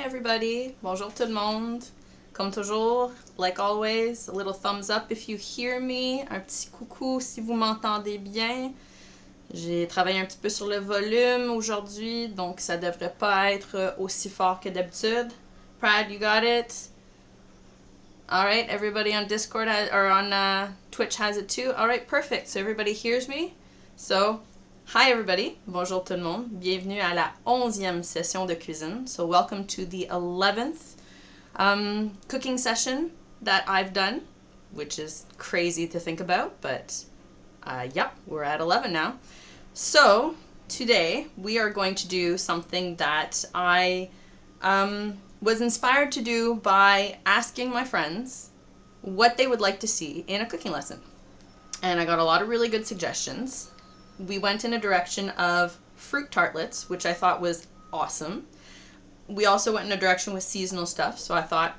everybody. Bonjour tout le monde. Comme toujours, like always, a little thumbs up if you hear me. Un petit coucou si vous m'entendez bien. J'ai travaillé un petit peu sur le volume aujourd'hui, donc ça devrait pas être aussi fort que d'habitude. Prad, you got it? Alright, everybody on Discord or on Twitch has it too. Alright, perfect. So everybody hears me. So, hi everybody. Bonjour tout le monde. Bienvenue à la 11e session de cuisine. So welcome to the 11th cooking session that I've done, which is crazy to think about, but yep, we're at 11 now. So today we are going to do something that I was inspired to do by asking my friends what they would like to see in a cooking lesson. And I got a lot of really good suggestions. We went in a direction of fruit tartlets, which I thought was awesome. We also went in a direction with seasonal stuff, so I thought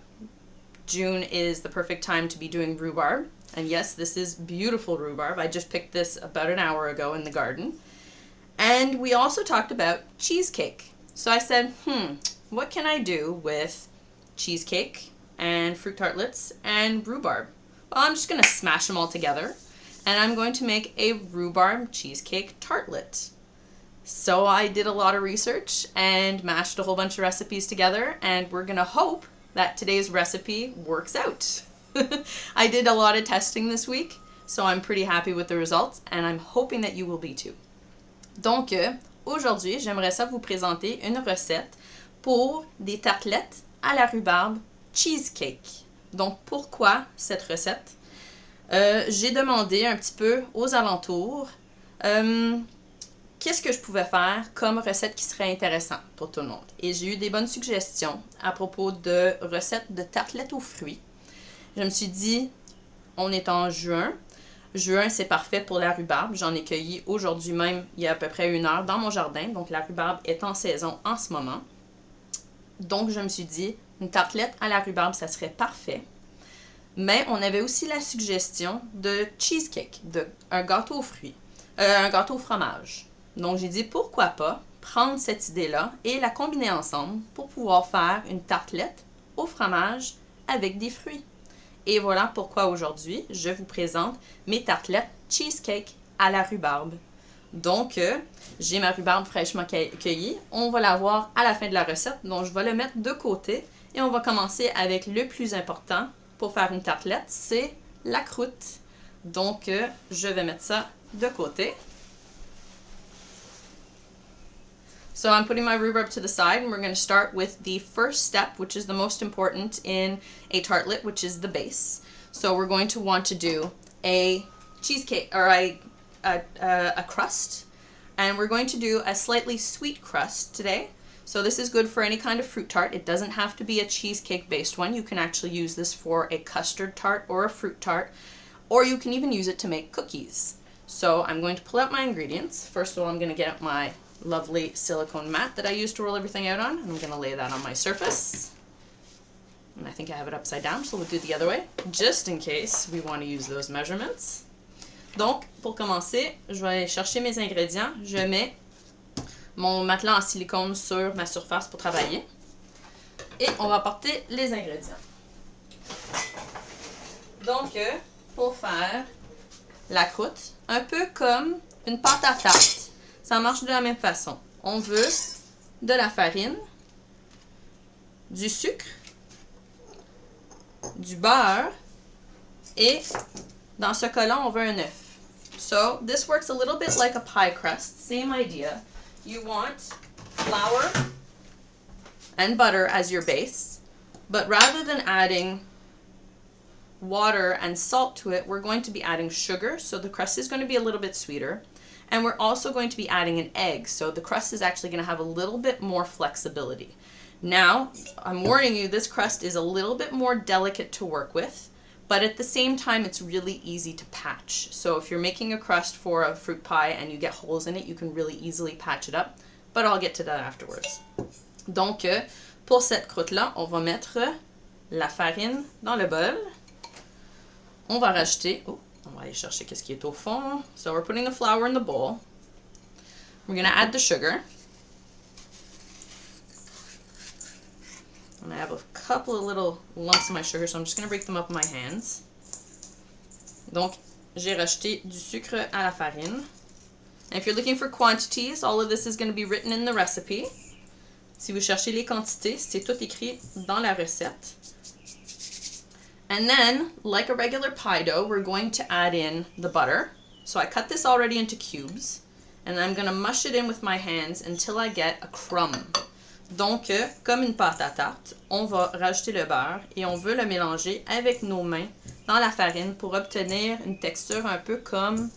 June is the perfect time to be doing rhubarb. And yes, this is beautiful rhubarb. I just picked this about an hour ago in the garden. And we also talked about cheesecake. So I said, what can I do with cheesecake and fruit tartlets and rhubarb? Well, I'm just going to smash them all together, and I'm going to make a rhubarb cheesecake tartlet. So I did a lot of research and mashed a whole bunch of recipes together, and we're going to hope that today's recipe works out. I did a lot of testing this week, so I'm pretty happy with the results, and I'm hoping that you will be too. Donc, aujourd'hui, j'aimerais ça vous présenter une recette pour des tartelettes à la rhubarbe cheesecake. Donc, pourquoi cette recette? J'ai demandé un petit peu aux alentours qu'est-ce que je pouvais faire comme recette qui serait intéressante pour tout le monde. Et j'ai eu des bonnes suggestions à propos de recettes de tartelettes aux fruits. Je me suis dit, on est en juin. Juin, c'est parfait pour la rhubarbe. J'en ai cueilli aujourd'hui même, il y a à peu près 1 heure, dans mon jardin. Donc, la rhubarbe est en saison en ce moment. Donc, je me suis dit, une tartelette à la rhubarbe, ça serait parfait. Mais on avait aussi la suggestion de cheesecake, un gâteau aux fruits, un gâteau au fromage. Donc, j'ai dit, pourquoi pas prendre cette idée-là et la combiner ensemble pour pouvoir faire une tartelette au fromage avec des fruits. Et voilà pourquoi aujourd'hui, je vous présente mes tartelettes cheesecake à la rhubarbe. Donc, j'ai ma rhubarbe fraîchement cueillie. On va la voir à la fin de la recette. Donc, je vais le mettre de côté. Et on va commencer avec le plus important pour faire une tartelette, c'est la croûte. Donc, je vais mettre ça de côté. So I'm putting my rhubarb to the side, and we're going to start with the first step, which is the most important in a tartlet, which is the base. So we're going to want to do a cheesecake, or a crust, and we're going to do a slightly sweet crust today. So this is good for any kind of fruit tart. It doesn't have to be a cheesecake-based one. You can actually use this for a custard tart or a fruit tart, or you can even use it to make cookies. So I'm going to pull out my ingredients. First of all, I'm going to get out my lovely silicone mat that I use to roll everything out on. I'm going to lay that on my surface. And I think I have it upside down, so we'll do it the other way, just in case we want to use those measurements. Donc, pour commencer, je vais aller chercher mes ingrédients. Je mets mon matelas en silicone sur ma surface pour travailler. Et on va apporter les ingrédients. Donc, pour faire la croûte, un peu comme une pâte à tarte, ça marche de la même façon. On veut de la farine, du sucre, du beurre et dans ce cas-là, on veut un œuf. So, this works a little bit like a pie crust. Same idea. You want flour and butter as your base, but rather than adding water and salt to it, we're going to be adding sugar, so the crust is going to be a little bit sweeter. And we're also going to be adding an egg, so the crust is actually going to have a little bit more flexibility. Now, I'm warning you, this crust is a little bit more delicate to work with, but at the same time, it's really easy to patch. So if you're making a crust for a fruit pie and you get holes in it, you can really easily patch it up, but I'll get to that afterwards. Donc, pour cette croûte-là, on va mettre la farine dans le bol. On va rajouter... on va aller chercher qu'est-ce qui est au fond. So we're putting the flour in the bowl. We're going to add the sugar. couple of little lumps of my sugar, so I'm just going to break them up in my hands. Donc, j'ai rajouté du sucre à la farine. And if you're looking for quantities, all of this is going to be written in the recipe. Si vous cherchez les quantités, c'est tout écrit dans la recette. And then, like a regular pie dough, we're going to add in the butter. So I cut this already into cubes, and I'm going to mush it in with my hands until I get a crumb. Donc, comme une pâte à tarte, on va rajouter le beurre et on veut le mélanger avec nos mains dans la farine pour obtenir une texture un peu comme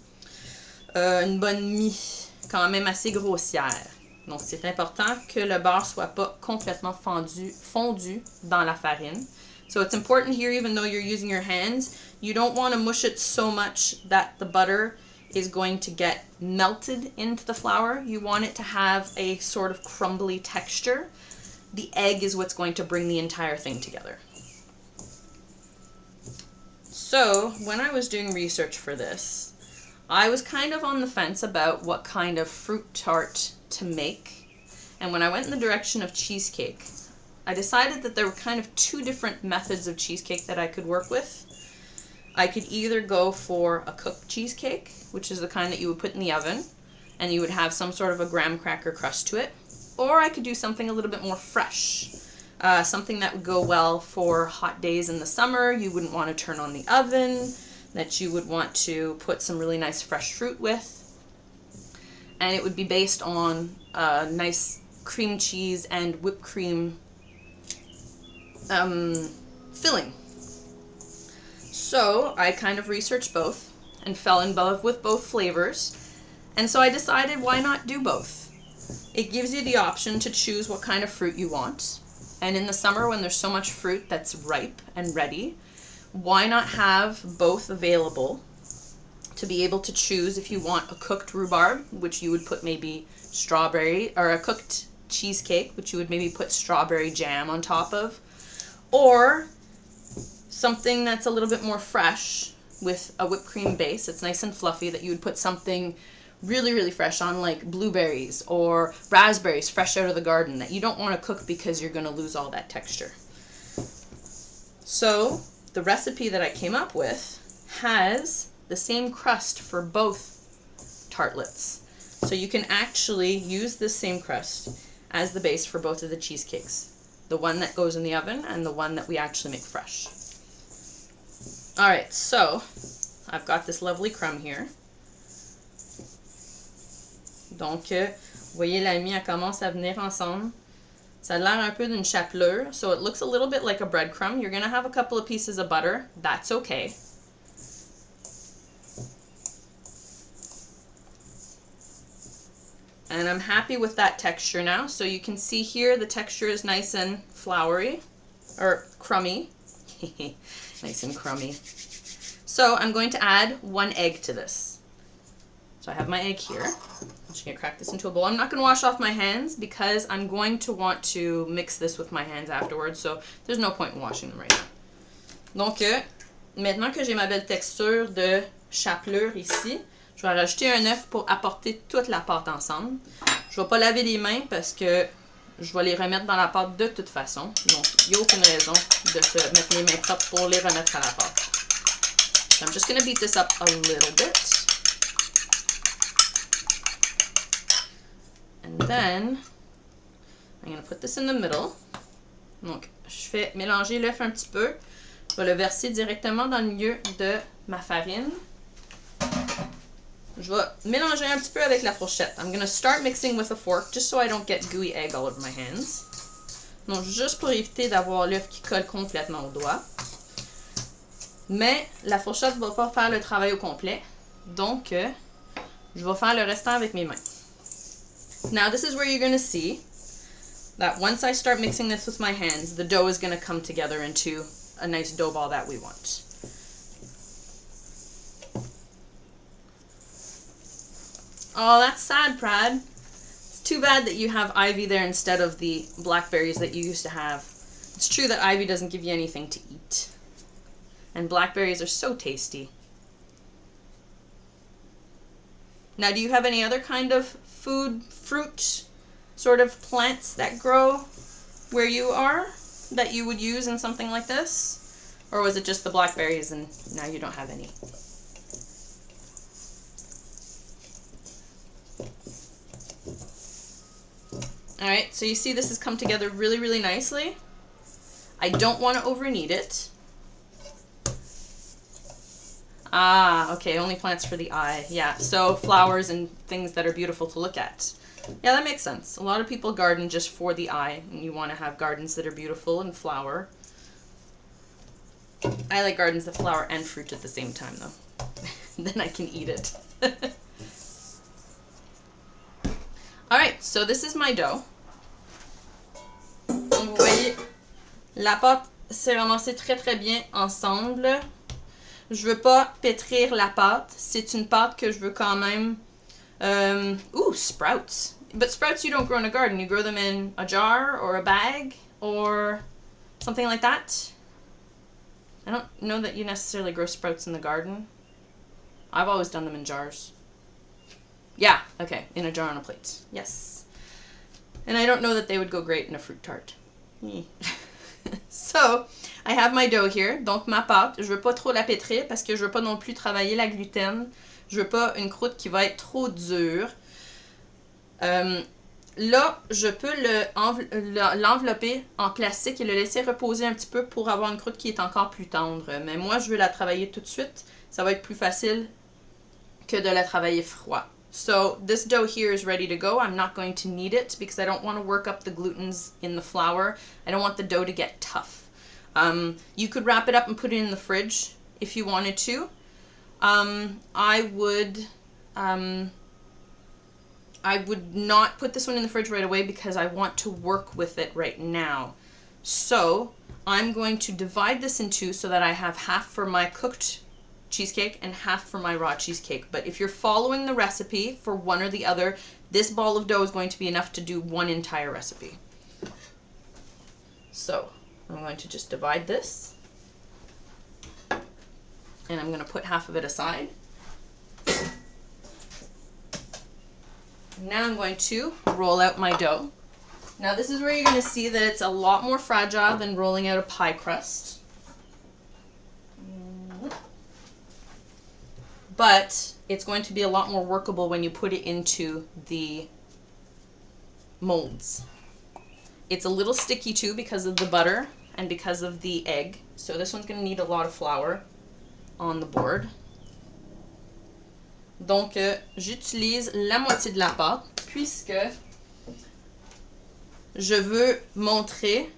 une bonne mie, quand même assez grossière. Donc, c'est important que le beurre soit pas complètement fondu dans la farine. So it's important here, even though you're using your hands, you don't want to mush it so much that the butter is going to get melted into the flour. You want it to have a sort of crumbly texture. The egg is what's going to bring the entire thing together. So when I was doing research for this, I was kind of on the fence about what kind of fruit tart to make. And when I went in the direction of cheesecake, I decided that there were kind of two different methods of cheesecake that I could work with. I could either go for a cooked cheesecake, which is the kind that you would put in the oven, and you would have some sort of a graham cracker crust to it. Or I could do something a little bit more fresh, something that would go well for hot days in the summer. You wouldn't want to turn on the oven, that you would want to put some really nice fresh fruit with. And it would be based on nice cream cheese and whipped cream filling. So I kind of researched both and fell in love with both flavors. And so I decided, why not do both? It gives you the option to choose what kind of fruit you want. And in the summer, when there's so much fruit that's ripe and ready, why not have both available to be able to choose if you want a cooked rhubarb, which you would put maybe strawberry, or a cooked cheesecake, which you would maybe put strawberry jam on top of, or something that's a little bit more fresh with a whipped cream base. It's nice and fluffy, that you would put something really, really fresh on, like blueberries or raspberries fresh out of the garden, that you don't want to cook because you're going to lose all that texture. So the recipe that I came up with has the same crust for both tartlets. So you can actually use this same crust as the base for both of the cheesecakes. The one that goes in the oven and the one that we actually make fresh. Alright, so I've got this lovely crumb here. Donc, vous voyez, la mie, elle commence à venir ensemble. Ça a l'air un peu d'une chapelure, so it looks a little bit like a breadcrumb. You're going to have a couple of pieces of butter. That's okay. And I'm happy with that texture now. So you can see here the texture is nice and floury, or crummy. Nice and crummy. So I'm going to add 1 egg to this. So I have my egg here. I'm just going to crack this into a bowl. I'm not going to wash off my hands because I'm going to want to mix this with my hands afterwards. So there's no point in washing them right now. Donc, maintenant que j'ai ma belle texture de chapelure ici, je vais rajouter un œuf pour apporter toute la pâte ensemble. Je ne vais pas laver les mains parce que je vais les remettre dans la pâte de toute façon. Donc, il n'y a aucune raison de se mettre les mains propres pour les remettre à la pâte. So I'm just going to beat this up a little bit. And then, I'm going to put this in the middle. Donc, je fais mélanger l'œuf un petit peu. Je vais le verser directement dans le milieu de ma farine. Je vais mélanger un petit peu avec la fourchette. I'm going to start mixing with a fork just so I don't get gooey egg all over my hands. Donc, juste pour éviter d'avoir l'œuf qui colle complètement au doigt. Mais la fourchette ne va pas faire le travail au complet. Donc, je vais faire le restant avec mes mains. Now, this is where you're going to see that once I start mixing this with my hands, the dough is going to come together into a nice dough ball that we want. Oh, that's sad, Prad. It's too bad that you have Ivy there instead of the blackberries that you used to have. It's true that Ivy doesn't give you anything to eat. And blackberries are so tasty. Now, do you have any other kind of fruit sort of plants that grow where you are? that you would use in something like this? Or was it just the blackberries and now you don't have any? Alright, so you see this has come together really, really nicely. I don't want to over knead it. Ah, okay, only plants for the eye. Yeah, so flowers and things that are beautiful to look at. Yeah, that makes sense. A lot of people garden just for the eye, and you want to have gardens that are beautiful and flower. I like gardens that flower and fruit at the same time, though. Then I can eat it. Alright, so this is my dough. Donc, vous voyez, la pâte s'est ramassée très très bien ensemble. Je veux pas pétrir la pâte. C'est une pâte que je veux quand même... ooh, sprouts. But sprouts you don't grow in a garden. You grow them in a jar or a bag or something like that. I don't know that you necessarily grow sprouts in the garden. I've always done them in jars. Yeah, okay, in a jar on a plate. Yes. And I don't know that they would go great in a fruit tart. So, I have my dough here. Donc, ma pâte, je veux pas trop la pétrir parce que je veux pas non plus travailler la gluten. Je veux pas une croûte qui va être trop dure. Là, je peux l'envelopper en plastique et le laisser reposer un petit peu pour avoir une croûte qui est encore plus tendre. Mais moi, je veux la travailler tout de suite. Ça va être plus facile que de la travailler froid. So this dough here is ready to go. I'm not going to knead it because I don't want to work up the glutens in the flour. I don't want the dough to get tough. You could wrap it up and put it in the fridge if you wanted to. I would not put this one in the fridge right away because I want to work with it right now. So I'm going to divide this in two so that I have half for my cooked cheesecake and half for my raw cheesecake. But if you're following the recipe for one or the other, this ball of dough is going to be enough to do one entire recipe. So I'm going to just divide this and I'm going to put half of it aside. Now I'm going to roll out my dough. Now this is where you're going to see that it's a lot more fragile than rolling out a pie crust. But it's going to be a lot more workable when you put it into the molds. It's a little sticky too because of the butter and because of the egg. So this one's going to need a lot of flour on the board. Donc, j'utilise la moitié de la pâte puisque je veux montrer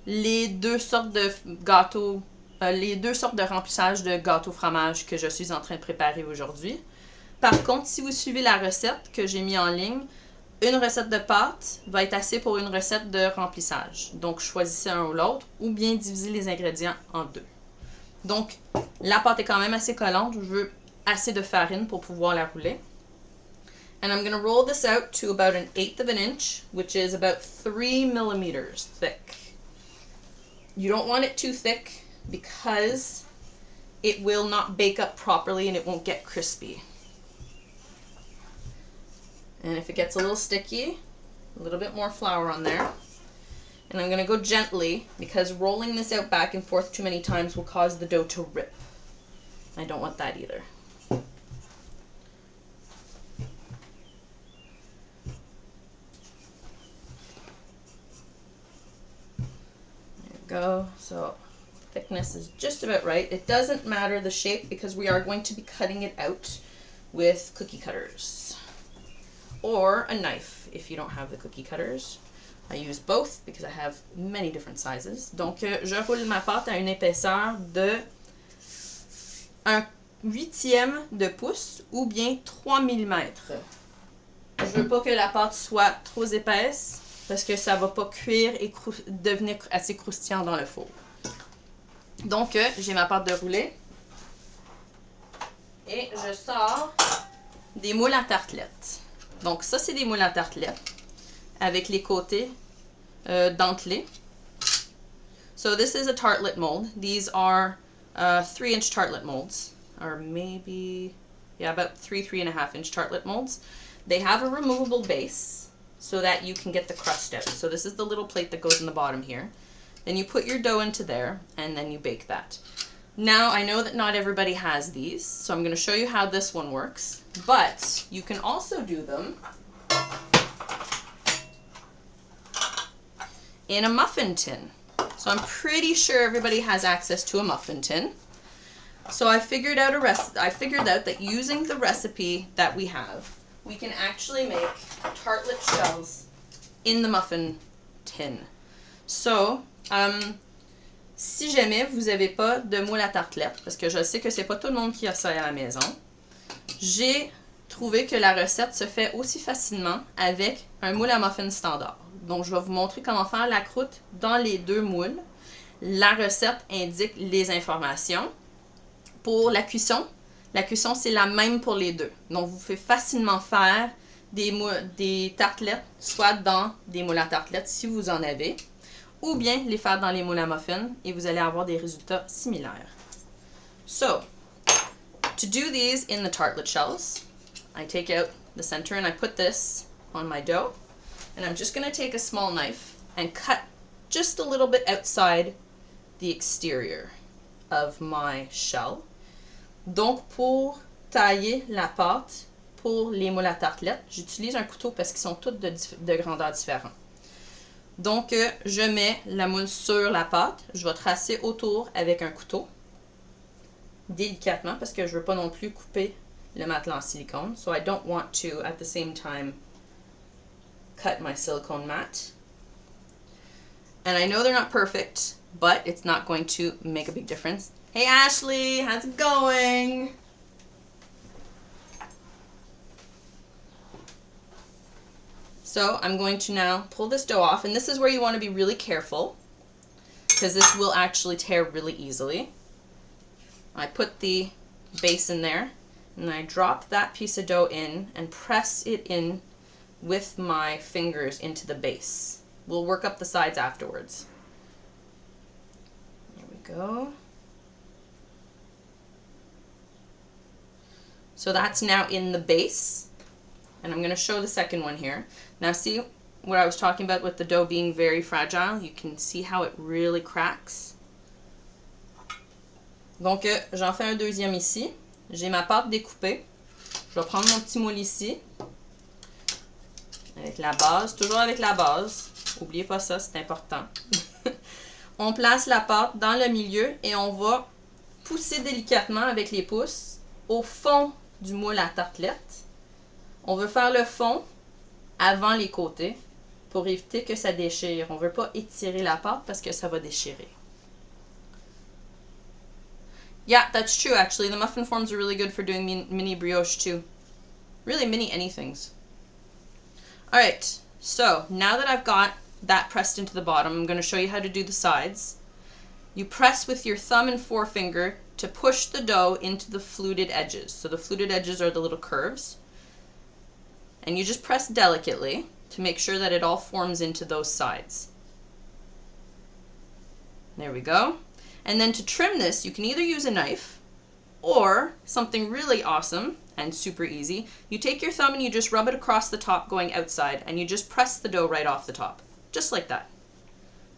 les deux sortes de gâteaux, les deux sortes de remplissage de gâteau fromage que je suis en train de préparer aujourd'hui. Par contre, si vous suivez la recette que j'ai mis en ligne, une recette de pâte va être assez pour une recette de remplissage. Donc, choisissez un ou l'autre ou bien divisez les ingrédients en deux. Donc, la pâte est quand même assez collante. Je veux assez de farine pour pouvoir la rouler. And I'm going to roll this out to about 1/8 of an inch, which is about 3 millimeters thick. You don't want it too thick because it will not bake up properly and it won't get crispy. And if it gets a little sticky, a little bit more flour on there. And I'm going to go gently because rolling this out back and forth too many times will cause the dough to rip. I don't want that either. Go. So thickness is just about right. It doesn't matter the shape because we are going to be cutting it out with cookie cutters or a knife if you don't have the cookie cutters. I use both because I have many different sizes. Donc je roule ma pâte à une épaisseur de 1/8 de pouce ou bien 3 mm. Je veux pas que la pâte soit trop épaisse parce que ça va pas cuire et devenir assez croustillant dans le four. Donc, j'ai ma pâte de rouler. Et je sors des moules à tartelettes. Donc, ça, c'est des moules à tartelettes avec les côtés dentelés. So, this is a tartlet mold. These are 3-inch tartlet molds. Or maybe, yeah, about 3.5-inch tartlet molds. They have a removable base so that you can get the crust out. So this is the little plate that goes in the bottom here. Then you put your dough into there, and then you bake that. Now, I know that not everybody has these, so I'm going to show you how this one works. But you can also do them in a muffin tin. So I'm pretty sure everybody has access to a muffin tin. So I figured out that using the recipe that we have, we can actually make tartlet shells in the muffin tin. So, si jamais vous n'avez pas de moule à tartelettes, parce que je sais que c'est pas tout le monde qui a ça à la maison, j'ai trouvé que la recette se fait aussi facilement avec un moule à muffin standard. Donc, je vais vous montrer comment faire la croûte dans les deux moules. La recette indique les informations. Pour la cuisson c'est la même pour les deux. Donc, vous pouvez facilement faire des tartelettes, soit dans des moules à tartelettes si vous en avez, ou bien les faire dans les moules à muffins et vous allez avoir des résultats similaires. So, to do these in the tartlet shells, I take out the center and I put this on my dough. And I'm just going to take a small knife and cut just a little bit outside the exterior of my shell. Donc, pour tailler la pâte pour les moules à tartelettes, j'utilise un couteau parce qu'ils sont tous de grandeur différente. Donc, je mets la moule sur la pâte. Je vais tracer autour avec un couteau, délicatement, parce que je ne veux pas non plus couper le matelas en silicone. So I don't want to, at the same time, cut my silicone mat. And I know they're not perfect, but it's not going to make a big difference. Hey Ashley, how's it going? So I'm going to now pull this dough off, and this is where you want to be really careful because this will actually tear really easily. I put the base in there, and I drop that piece of dough in and press it in with my fingers into the base. We'll work up the sides afterwards. There we go. So that's now in the base. And I'm going to show the second one here. Now see what I was talking about with the dough being very fragile? You can see how it really cracks. Donc j'en fais un deuxième ici. J'ai ma pâte découpée. Je vais prendre mon petit moule ici. Avec la base, toujours avec la base. N'oubliez pas ça, c'est important. On place la pâte dans le milieu et on va pousser délicatement avec les pouces au fond du moule à tartelettes. On veut faire le fond avant les côtés pour éviter que ça déchire. On ne veut pas étirer la pâte parce que ça va déchirer. Yeah, that's true actually. The muffin forms are really good for doing mini brioche too. Really mini anythings. Alright, so now that I've got that pressed into the bottom, I'm going to show you how to do the sides. You press with your thumb and forefinger to push the dough into the fluted edges. So the fluted edges are the little curves. And you just press delicately to make sure that it all forms into those sides. There we go. And then to trim this, you can either use a knife or something really awesome and super easy. You take your thumb and you just rub it across the top going outside, and you just press the dough right off the top. Just like that.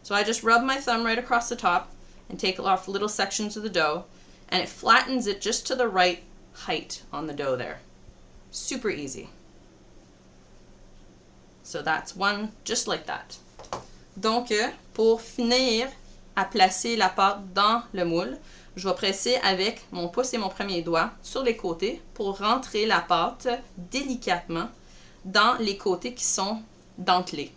So I just rub my thumb right across the top and take off little sections of the dough, and it flattens it just to the right height on the dough there. Super easy. So that's one just like that. Donc, pour finir à placer la pâte dans le moule, je vais presser avec mon pouce et mon premier doigt sur les côtés pour rentrer la pâte délicatement dans les côtés qui sont dentelés.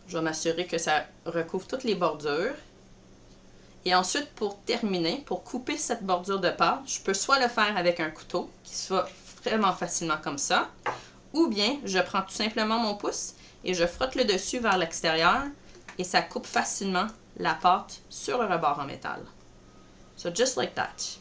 Je vais m'assurer que ça recouvre toutes les bordures. Et ensuite, pour terminer, pour couper cette bordure de pâte, je peux soit le faire avec un couteau, qui se fait vraiment facilement comme ça, ou bien je prends tout simplement mon pouce et je frotte le dessus vers l'extérieur et ça coupe facilement la pâte sur le rebord en métal. So just like that.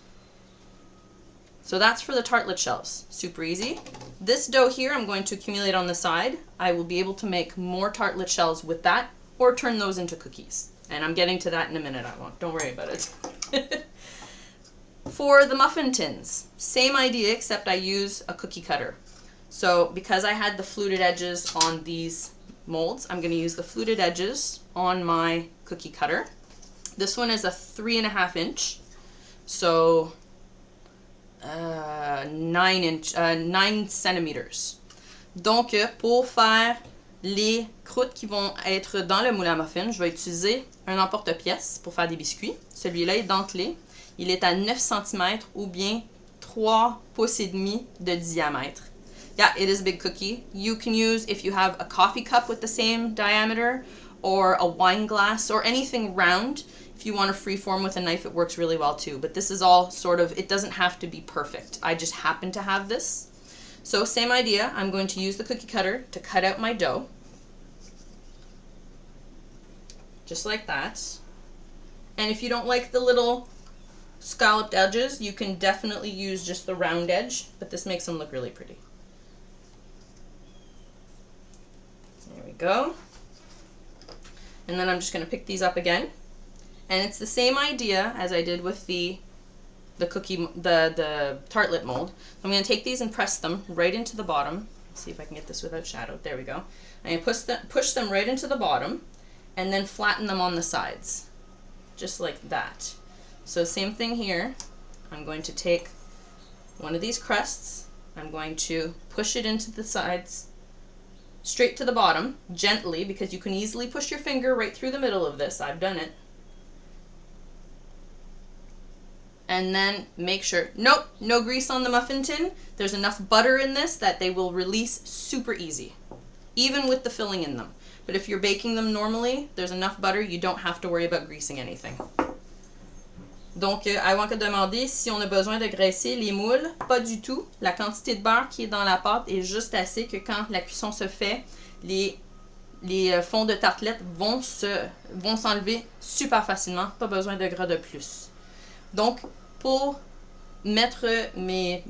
So that's for the tartlet shells. Super easy. This dough here I'm going to accumulate on the side. I will be able to make more tartlet shells with that or turn those into cookies. And I'm getting to that in a minute. I won't. Don't worry about it. For the muffin tins, same idea except I use a cookie cutter. So because I had the fluted edges on these molds, I'm going to use the fluted edges on my cookie cutter. This one is a 3.5 inch, so 9 centimeters. Donc, pour faire les croûtes qui vont être dans le moule à muffin, je vais utiliser un emporte-pièce pour faire des biscuits. Celui-là est dentelé. Il est à 9 cm ou bien 3 pouces et demi de diamètre. Yeah, it is a big cookie. You can use, if you have a coffee cup with the same diameter, or a wine glass, or anything round. If you want to freeform with a knife, it works really well too. But this is all sort of, it doesn't have to be perfect. I just happen to have this. So same idea, I'm going to use the cookie cutter to cut out my dough. Just like that. And if you don't like the little scalloped edges, you can definitely use just the round edge, but this makes them look really pretty. There we go. And then I'm just going to pick these up again. And it's the same idea as I did with the tartlet mold. I'm going to take these and press them right into the bottom. Let's see if I can get this without shadow. There we go. I'm going to push them right into the bottom and then flatten them on the sides. Just like that. So same thing here. I'm going to take one of these crusts. I'm going to push it into the sides, straight to the bottom, gently, because you can easily push your finger right through the middle of this. I've done it. And then make sure, nope, no grease on the muffin tin. There's enough butter in this that they will release super easy, even with the filling in them. But if you're baking them normally, there's enough butter, you don't have to worry about greasing anything. Donc, avant que demander si on a besoin de graisser les moules, pas du tout. La quantité de beurre qui est dans la pâte est juste assez que quand la cuisson se fait, les fonds de tartelettes vont s'enlever super facilement. Pas besoin de gras de plus. Donc, pour mettre mes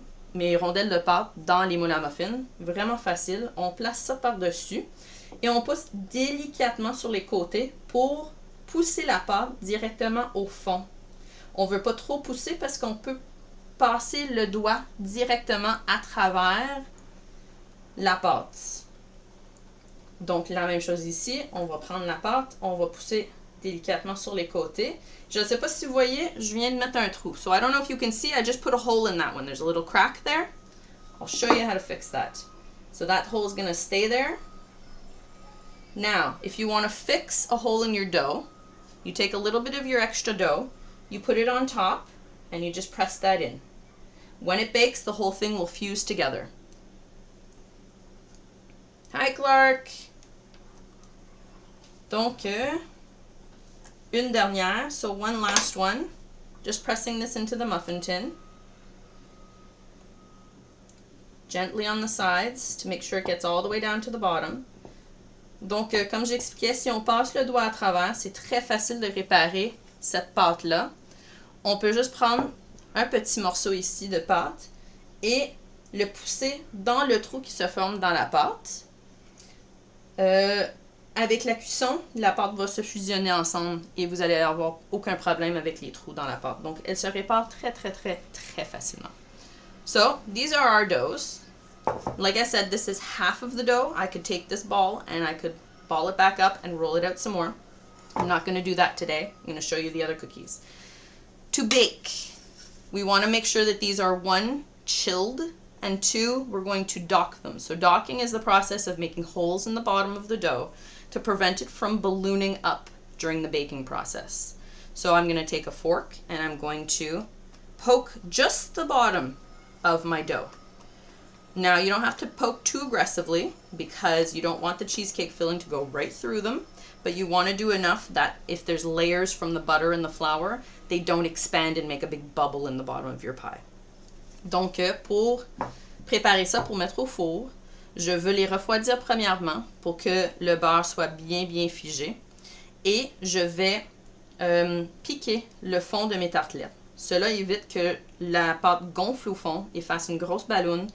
rondelles de pâte dans les moules à muffins, vraiment facile. On place ça par-dessus et on pousse délicatement sur les côtés pour pousser la pâte directement au fond. On ne veut pas trop pousser parce qu'on peut passer le doigt directement à travers la pâte. Donc, la même chose ici. On va prendre la pâte, on va pousser délicatement sur les côtés. Je ne sais pas si vous voyez, je viens de mettre un trou. So I don't know if you can see, I just put a hole in that one. There's a little crack there. I'll show you how to fix that. So that hole is going to stay there. Now, if you want to fix a hole in your dough, you take a little bit of your extra dough, you put it on top, and you just press that in. When it bakes, the whole thing will fuse together. Hi, Clark! Donc, une dernière, so one last one. Just pressing this into the muffin tin. Gently on the sides to make sure it gets all the way down to the bottom. Donc, comme j'expliquais, si on passe le doigt à travers, c'est très facile de réparer cette pâte-là. On peut juste prendre un petit morceau ici de pâte et le pousser dans le trou qui se forme dans la pâte. Avec la cuisson, la pâte va se fusionner ensemble et vous allez avoir aucun problème avec les trous dans la pâte. Donc, elle se répare très, très, très, très facilement. So, these are our doughs. Like I said, this is half of the dough. I could take this ball and I could ball it back up and roll it out some more. I'm not going to do that today. I'm going to show you the other cookies. To bake, we want to make sure that these are 1, chilled, and 2, we're going to dock them. So docking is the process of making holes in the bottom of the dough to prevent it from ballooning up during the baking process. So I'm going to take a fork and I'm going to poke just the bottom of my dough. Now you don't have to poke too aggressively because you don't want the cheesecake filling to go right through them, but you want to do enough that if there's layers from the butter and the flour, they don't expand and make a big bubble in the bottom of your pie. Donc, pour préparer ça pour mettre au four, je veux les refroidir premièrement pour que le beurre soit bien figé. Et je vais piquer le fond de mes tartelettes. Cela évite que la pâte gonfle au fond et fasse une grosse balloune.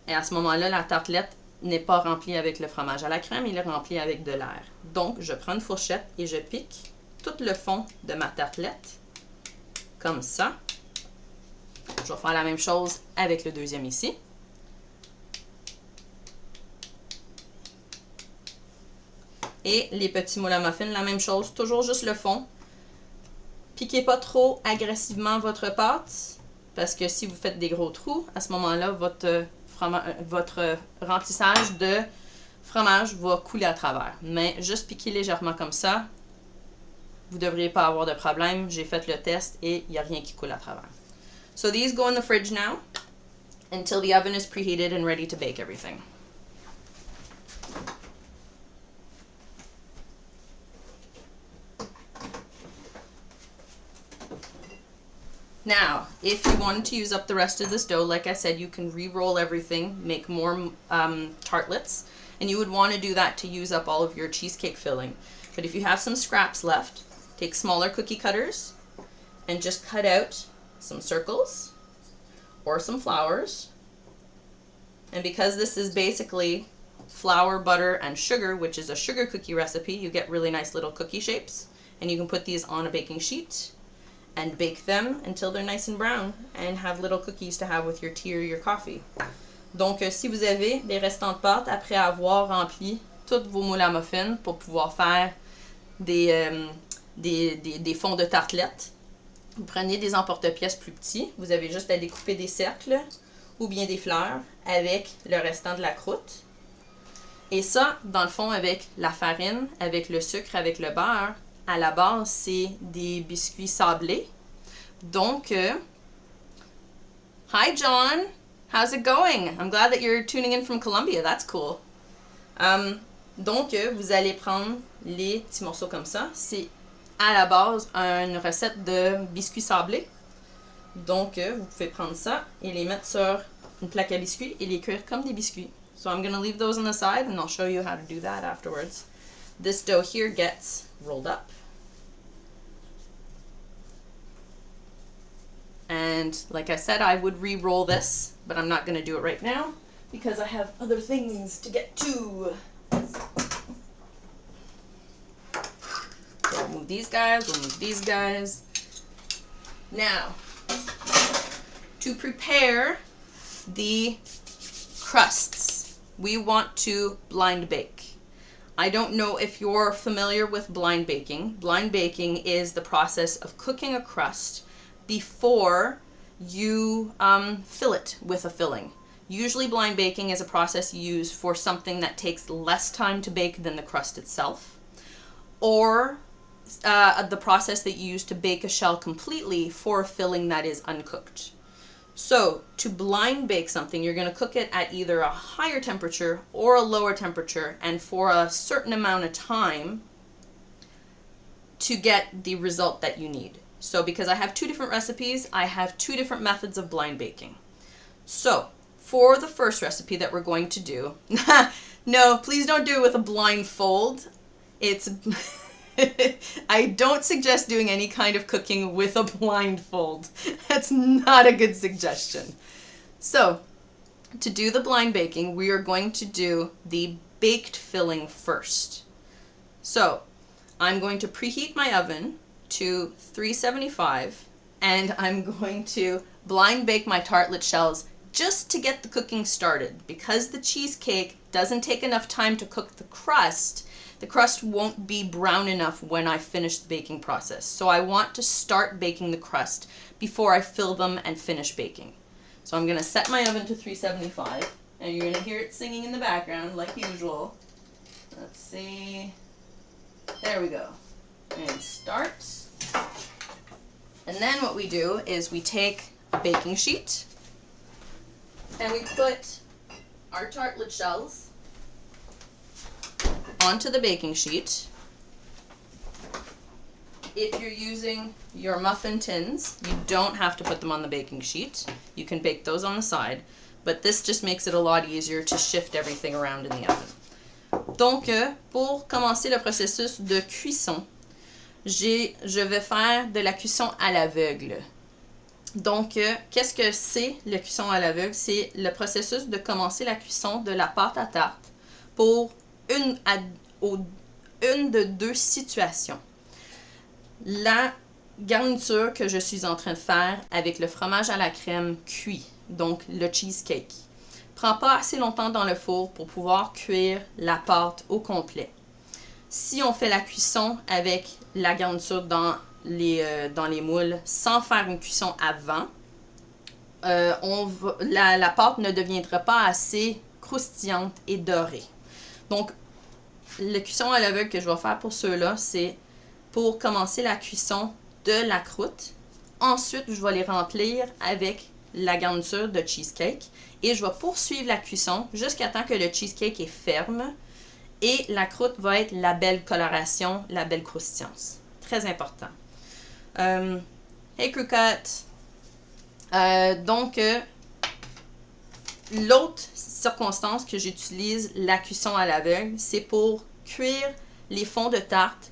Et à ce moment-là, la tartelette n'est pas remplie avec le fromage à la crème, il est rempli avec de l'air. Donc, je prends une fourchette et je pique tout le fond de ma tartelette, comme ça. Je vais faire la même chose avec le deuxième ici. Et les petits moules à muffins, la même chose, toujours juste le fond. Piquez pas trop agressivement votre pâte, parce que si vous faites des gros trous, à ce moment-là, votre remplissage de fromage va couler à travers. Mais juste piquer légèrement comme ça, vous ne devriez pas avoir de problème. J'ai fait le test et il n'y a rien qui coule à travers. So these go in the fridge now until the oven is preheated and ready to bake everything. Now, if you wanted to use up the rest of this dough, like I said, you can re-roll everything, make more tartlets, and you would want to do that to use up all of your cheesecake filling. But if you have some scraps left, take smaller cookie cutters and just cut out some circles or some flowers. And because this is basically flour, butter, and sugar, which is a sugar cookie recipe, you get really nice little cookie shapes. And you can put these on a baking sheet and bake them until they're nice and brown and have little cookies to have with your tea or your coffee. Donc, si vous avez des restants de pâte après avoir rempli toutes vos moules à muffins pour pouvoir faire des fonds de tartelettes, vous prenez des emporte-pièces plus petits. Vous avez juste à découper des cercles ou bien des fleurs avec le restant de la croûte. Et ça, dans le fond, avec la farine, avec le sucre, avec le beurre, à la base, c'est des biscuits sablés. Donc, hi John, how's it going? I'm glad that you're tuning in from Colombia, that's cool. Donc, vous allez prendre les petits morceaux comme ça. C'est à la base une recette de biscuits sablés. Donc, vous pouvez prendre ça et les mettre sur une plaque à biscuits et les cuire comme des biscuits. So I'm going to leave those on the side and I'll show you how to do that afterwards. This dough here gets rolled up. And like I said, I would re-roll this, but I'm not going to do it right now because I have other things to get to. So we'll move these guys, we'll move these guys. Now, to prepare the crusts, we want to blind bake. I don't know if you're familiar with blind baking. Blind baking is the process of cooking a crust before you fill it with a filling. Usually blind baking is a process used for something that takes less time to bake than the crust itself, or the process that you use to bake a shell completely for a filling that is uncooked. So to blind bake something, you're going to cook it at either a higher temperature or a lower temperature and for a certain amount of time to get the result that you need. So because I have two different recipes, I have two different methods of blind baking. So for the first recipe that we're going to do, no, please don't do it with a blindfold. It's I don't suggest doing any kind of cooking with a blindfold. That's not a good suggestion. So, to do the blind baking, we are going to do the baked filling first. So, I'm going to preheat my oven to 375 and I'm going to blind bake my tartlet shells just to get the cooking started. Because the cheesecake doesn't take enough time to cook the crust won't be brown enough when I finish the baking process. So I want to start baking the crust before I fill them and finish baking. So I'm going to set my oven to 375, and you're going to hear it singing in the background like usual. Let's see. There we go. And start. And then what we do is we take a baking sheet and we put our tartlet shells onto the baking sheet. If you're using your muffin tins, you don't have to put them on the baking sheet. You can bake those on the side, but this just makes it a lot easier to shift everything around in the oven. Donc, pour commencer le processus de cuisson, je vais faire de la cuisson à l'aveugle. Donc, qu'est-ce que c'est la cuisson à l'aveugle? C'est le processus de commencer la cuisson de la pâte à tarte pour une de deux situations. La garniture que je suis en train de faire avec le fromage à la crème cuit, donc le cheesecake, prend pas assez longtemps dans le four pour pouvoir cuire la pâte au complet. Si on fait la cuisson avec la garniture dans les moules sans faire une cuisson avant, la pâte ne deviendra pas assez croustillante et dorée. Donc, la cuisson à l'aveugle que je vais faire pour ceux-là, c'est pour commencer la cuisson de la croûte. Ensuite, je vais les remplir avec la garniture de cheesecake et je vais poursuivre la cuisson jusqu'à temps que le cheesecake est ferme et la croûte va être la belle coloration, la belle croustillance. Très important. Hey Croquette! L'autre circonstance que j'utilise la cuisson à l'aveugle, c'est pour cuire les fonds de tarte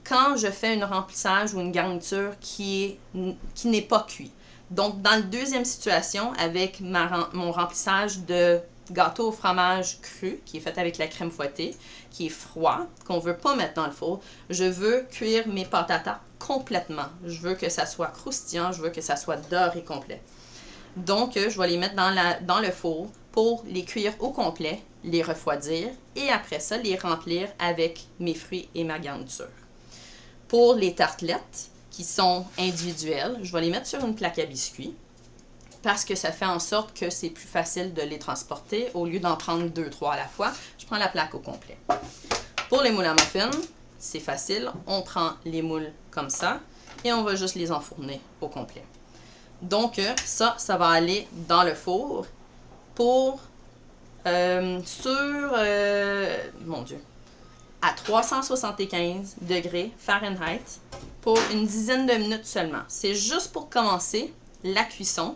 quand je fais un remplissage ou une garniture qui n'est pas cuit. Donc, dans la deuxième situation, avec mon remplissage de gâteau au fromage cru, qui est fait avec la crème fouettée, qui est froid, qu'on ne veut pas mettre dans le four, je veux cuire mes pâtes à tarte complètement. Je veux que ça soit croustillant, je veux que ça soit doré complet. Donc, je vais les mettre dans le four pour les cuire au complet, les refroidir et après ça, les remplir avec mes fruits et ma garniture. Pour les tartelettes, qui sont individuelles, je vais les mettre sur une plaque à biscuits parce que ça fait en sorte que c'est plus facile de les transporter. Au lieu d'en prendre 2-3 à la fois, je prends la plaque au complet. Pour les moules à muffins, c'est facile. On prend les moules comme ça et on va juste les enfourner au complet. Donc, ça va aller dans le four pour à 375 degrés Fahrenheit pour une dizaine de minutes seulement. C'est juste pour commencer la cuisson.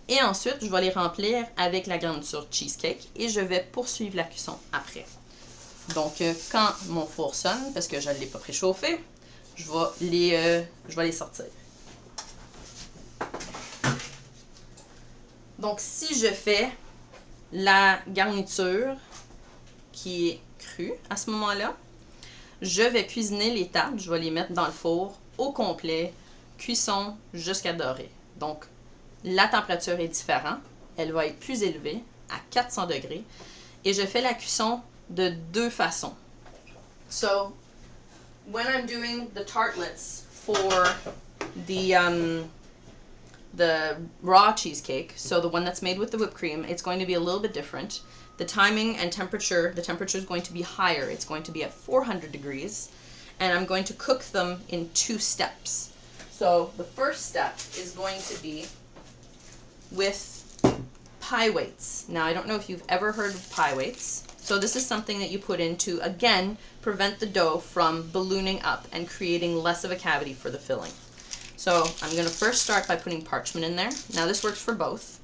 Et ensuite, je vais les remplir avec la garniture cheesecake et je vais poursuivre la cuisson après. Donc, quand mon four sonne, parce que je ne l'ai pas préchauffé, je vais les sortir. Donc, si je fais la garniture qui est crue à ce moment-là, je vais cuisiner les tartes. Je vais les mettre dans le four au complet, cuisson jusqu'à dorer. Donc, la température est différente. Elle va être plus élevée, à 400 degrés. Et je fais la cuisson de deux façons. So, when I'm doing the tartlets for the raw cheesecake, so the one that's made with the whipped cream, it's going to be a little bit different. The timing and temperature, the temperature is going to be higher. It's going to be at 400 degrees. And I'm going to cook them in 2 steps. So the first step is going to be with pie weights. Now, I don't know if you've ever heard of pie weights. So this is something that you put in to, again, prevent the dough from ballooning up and creating less of a cavity for the filling. So I'm going to first start by putting parchment in there. Now this works for both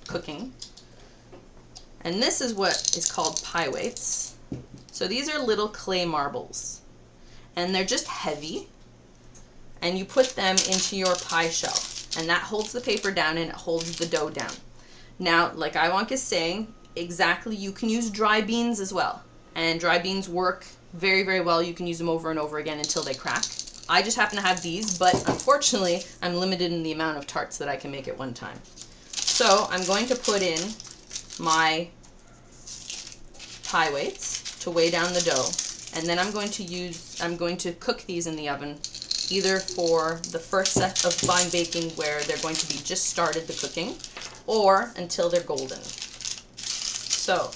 cooking. And this is what is called pie weights. So these are little clay marbles. And they're just heavy. And you put them into your pie shell. And that holds the paper down and it holds the dough down. Now, like Iwank is saying, exactly, you can use dry beans as well. And dry beans work very, very well. You can use them over and over again until they crack. I just happen to have these, but unfortunately, I'm limited in the amount of tarts that I can make at one time. So I'm going to put in my pie weights to weigh down the dough. And then I'm going to cook these in the oven, either for the first set of blind baking where they're going to be just started the cooking, or until they're golden. So,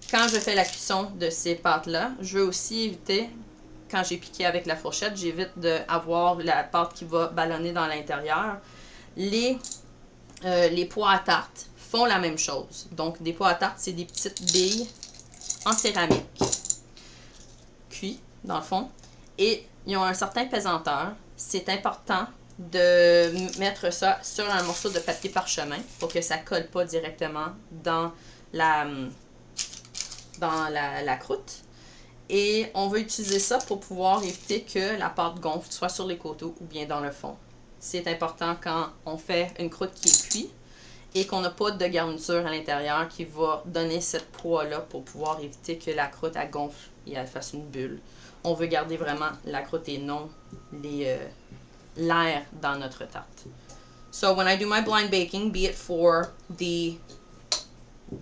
quand je fais la cuisson de ces pâtes-là, je veux aussi éviter, quand j'ai piqué avec la fourchette, j'évite d'avoir la pâte qui va ballonner dans l'intérieur. Les pois à tarte font la même chose. Donc, des pois à tarte, c'est des petites billes en céramique, cuits, dans le fond, et ils ont un certain pesanteur. C'est important de mettre ça sur un morceau de papier parchemin pour que ça ne colle pas directement dans la croûte. Et on va utiliser ça pour pouvoir éviter que la pâte gonfle, soit sur les côtés ou bien dans le fond. C'est important quand on fait une croûte qui est cuite et qu'on n'a pas de garniture à l'intérieur qui va donner cette poids-là pour pouvoir éviter que la croûte elle gonfle et elle fasse une bulle. On veut garder vraiment la croûte et non l'air dans notre tarte. So when I do my blind baking, be it for the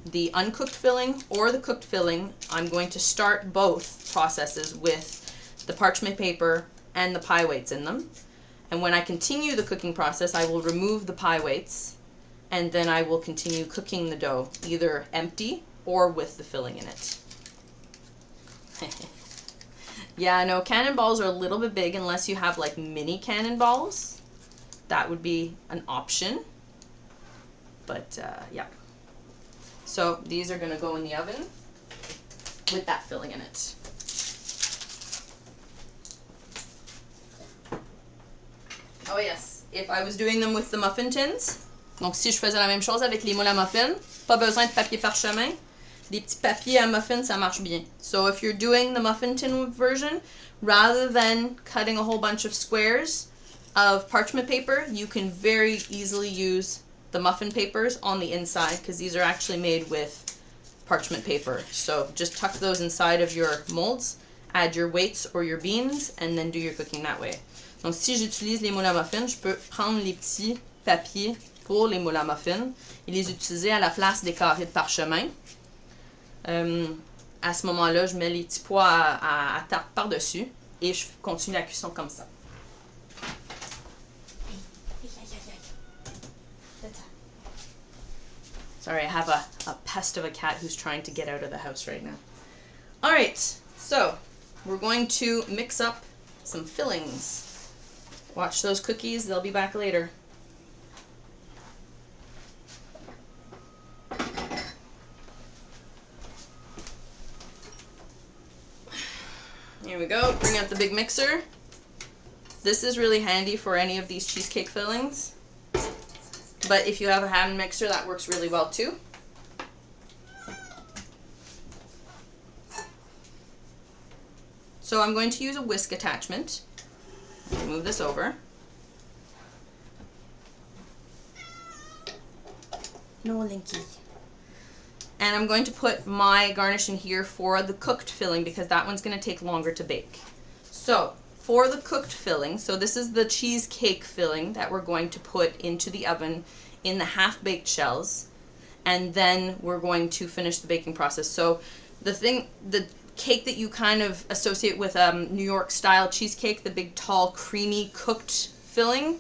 the uncooked filling or the cooked filling, I'm going to start both processes with the parchment paper and the pie weights in them. And when I continue the cooking process, I will remove the pie weights, and then I will continue cooking the dough, either empty or with the filling in it. Yeah, no, cannonballs are a little bit big unless you have like mini cannonballs. That would be an option. But yeah. So these are going to go in the oven with that filling in it. Oh yes, if I was doing them with the muffin tins, donc si je faisais la même chose avec les moules à muffins, pas besoin de papier parchemin. Des petits papiers à muffin, ça marche bien. So if you're doing the muffin tin version, rather than cutting a whole bunch of squares of parchment paper, you can very easily use the muffin papers on the inside, because these are actually made with parchment paper. So just tuck those inside of your molds, add your weights or your beans, and then do your cooking that way. Donc si j'utilise les moules à muffin, je peux prendre les petits papiers pour les moules à muffin et les utiliser à la place des carrés de parchemin. À ce moment-là, je mets les petits pois à tarte par-dessus et je continue la cuisson comme ça. Sorry, I have a pest of a cat who's trying to get out of the house right now. Alright, so we're going to mix up some fillings. Watch those cookies, they'll be back later. Here we go, bring out the big mixer. This is really handy for any of these cheesecake fillings, but if you have a hand mixer, that works really well too. So I'm going to use a whisk attachment. Move this over. No, Linky. And I'm going to put my garnish in here for the cooked filling, because that one's going to take longer to bake. So for the cooked filling, so this is the cheesecake filling that we're going to put into the oven in the half-baked shells, and then we're going to finish the baking process. So the cake that you kind of associate with New York style cheesecake, the big tall creamy cooked filling,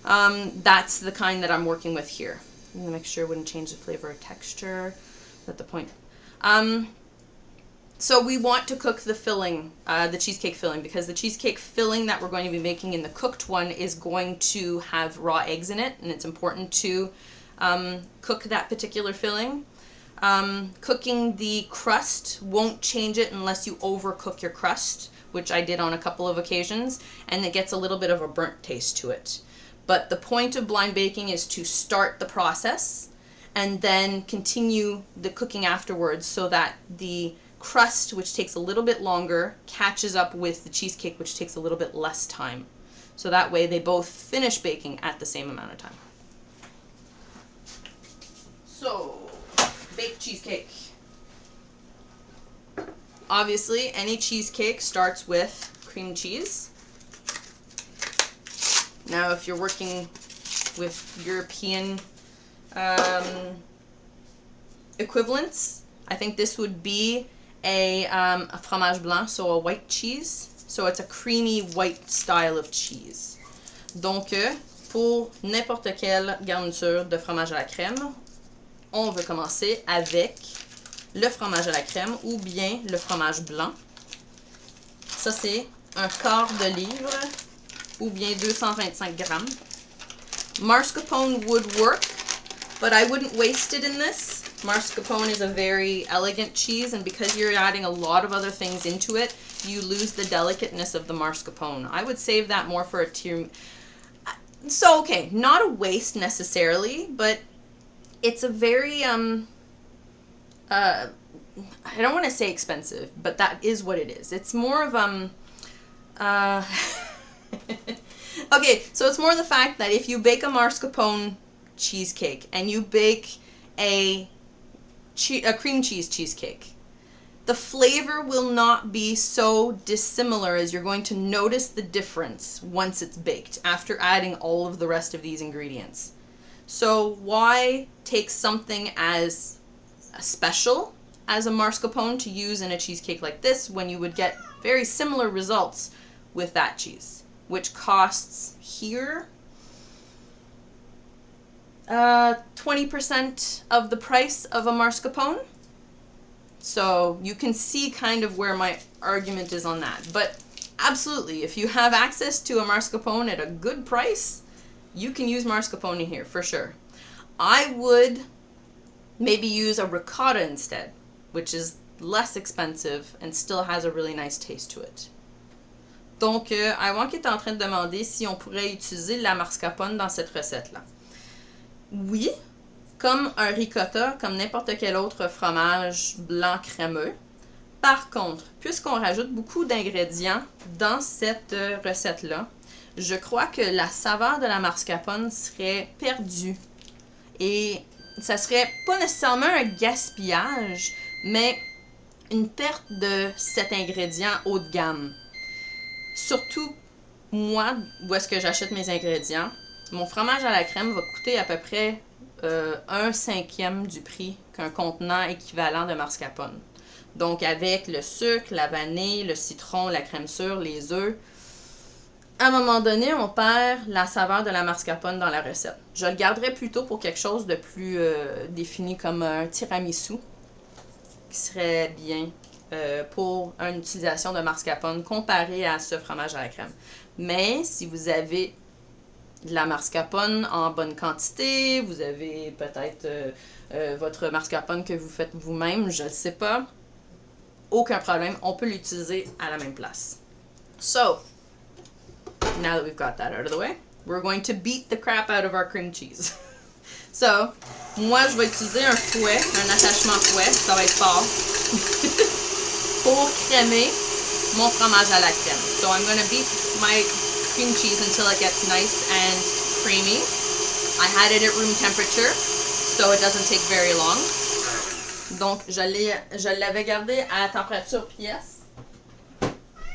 that's the kind that I'm working with here. I'm going to make sure it wouldn't change the flavor or texture. That's the point. So we want to cook the filling, the cheesecake filling, because the cheesecake filling that we're going to be making in the cooked one is going to have raw eggs in it, and it's important to cook that particular filling. Cooking the crust won't change it unless you overcook your crust, which I did on a couple of occasions, and it gets a little bit of a burnt taste to it. But the point of blind baking is to start the process and then continue the cooking afterwards, so that the crust, which takes a little bit longer, catches up with the cheesecake, which takes a little bit less time. So that way they both finish baking at the same amount of time. So, baked cheesecake. Obviously, any cheesecake starts with cream cheese. Now, if you're working with European equivalents, I think this would be a fromage blanc, so a white cheese. So it's a creamy white style of cheese. Donc, pour n'importe quelle garniture de fromage à la crème, on veut commencer avec le fromage à la crème ou bien le fromage blanc. Ça, c'est un quart de livre ou bien 225 grammes. Mascarpone would work, but I wouldn't waste it in this. Mascarpone is a very elegant cheese, and because you're adding a lot of other things into it, you lose the delicateness of the mascarpone. I would save that more for a tiramisu. So, okay, not a waste necessarily, but it's a very, I don't want to say expensive, but that is what it is. It's more of, okay, so it's more the fact that if you bake a mascarpone cheesecake and you bake a cream cheese cheesecake, the flavor will not be so dissimilar, as you're going to notice the difference once it's baked after adding all of the rest of these ingredients. So why take something as special as a mascarpone to use in a cheesecake like this when you would get very similar results with that cheese, which costs here 20% of the price of a mascarpone. So you can see kind of where my argument is on that. But absolutely, if you have access to a mascarpone at a good price, you can use mascarpone here for sure. I would maybe use a ricotta instead, which is less expensive and still has a really nice taste to it. Donc, Iwank est en train de demander si on pourrait utiliser la mascarpone dans cette recette-là. Oui, comme un ricotta, comme n'importe quel autre fromage blanc crémeux. Par contre, puisqu'on rajoute beaucoup d'ingrédients dans cette recette-là, je crois que la saveur de la mascarpone serait perdue. Et ça serait pas nécessairement un gaspillage, mais une perte de cet ingrédient haut de gamme. Surtout, moi, où est-ce que j'achète mes ingrédients, mon fromage à la crème va coûter à peu près 1/5 du prix qu'un contenant équivalent de mascarpone. Donc, avec le sucre, la vanille, le citron, la crème sûre, les œufs, à un moment donné, on perd la saveur de la mascarpone dans la recette. Je le garderai plutôt pour quelque chose de plus défini comme un tiramisu, qui serait bien pour une utilisation de mascarpone comparée à ce fromage à la crème. Mais si vous avez de la mascarpone en bonne quantité, vous avez peut-être votre mascarpone que vous faites vous-même, je ne sais pas, aucun problème, on peut l'utiliser à la même place. So, now that we've got that out of the way, we're going to beat the crap out of our cream cheese. So, moi je vais utiliser un fouet, un attachement fouet, ça va être fort, pour crémer mon fromage à la crème. So I'm going to beat my cream cheese until it gets nice and creamy. I had it at room temperature, so it doesn't take very long. Donc, je l'avais gardé à température pièce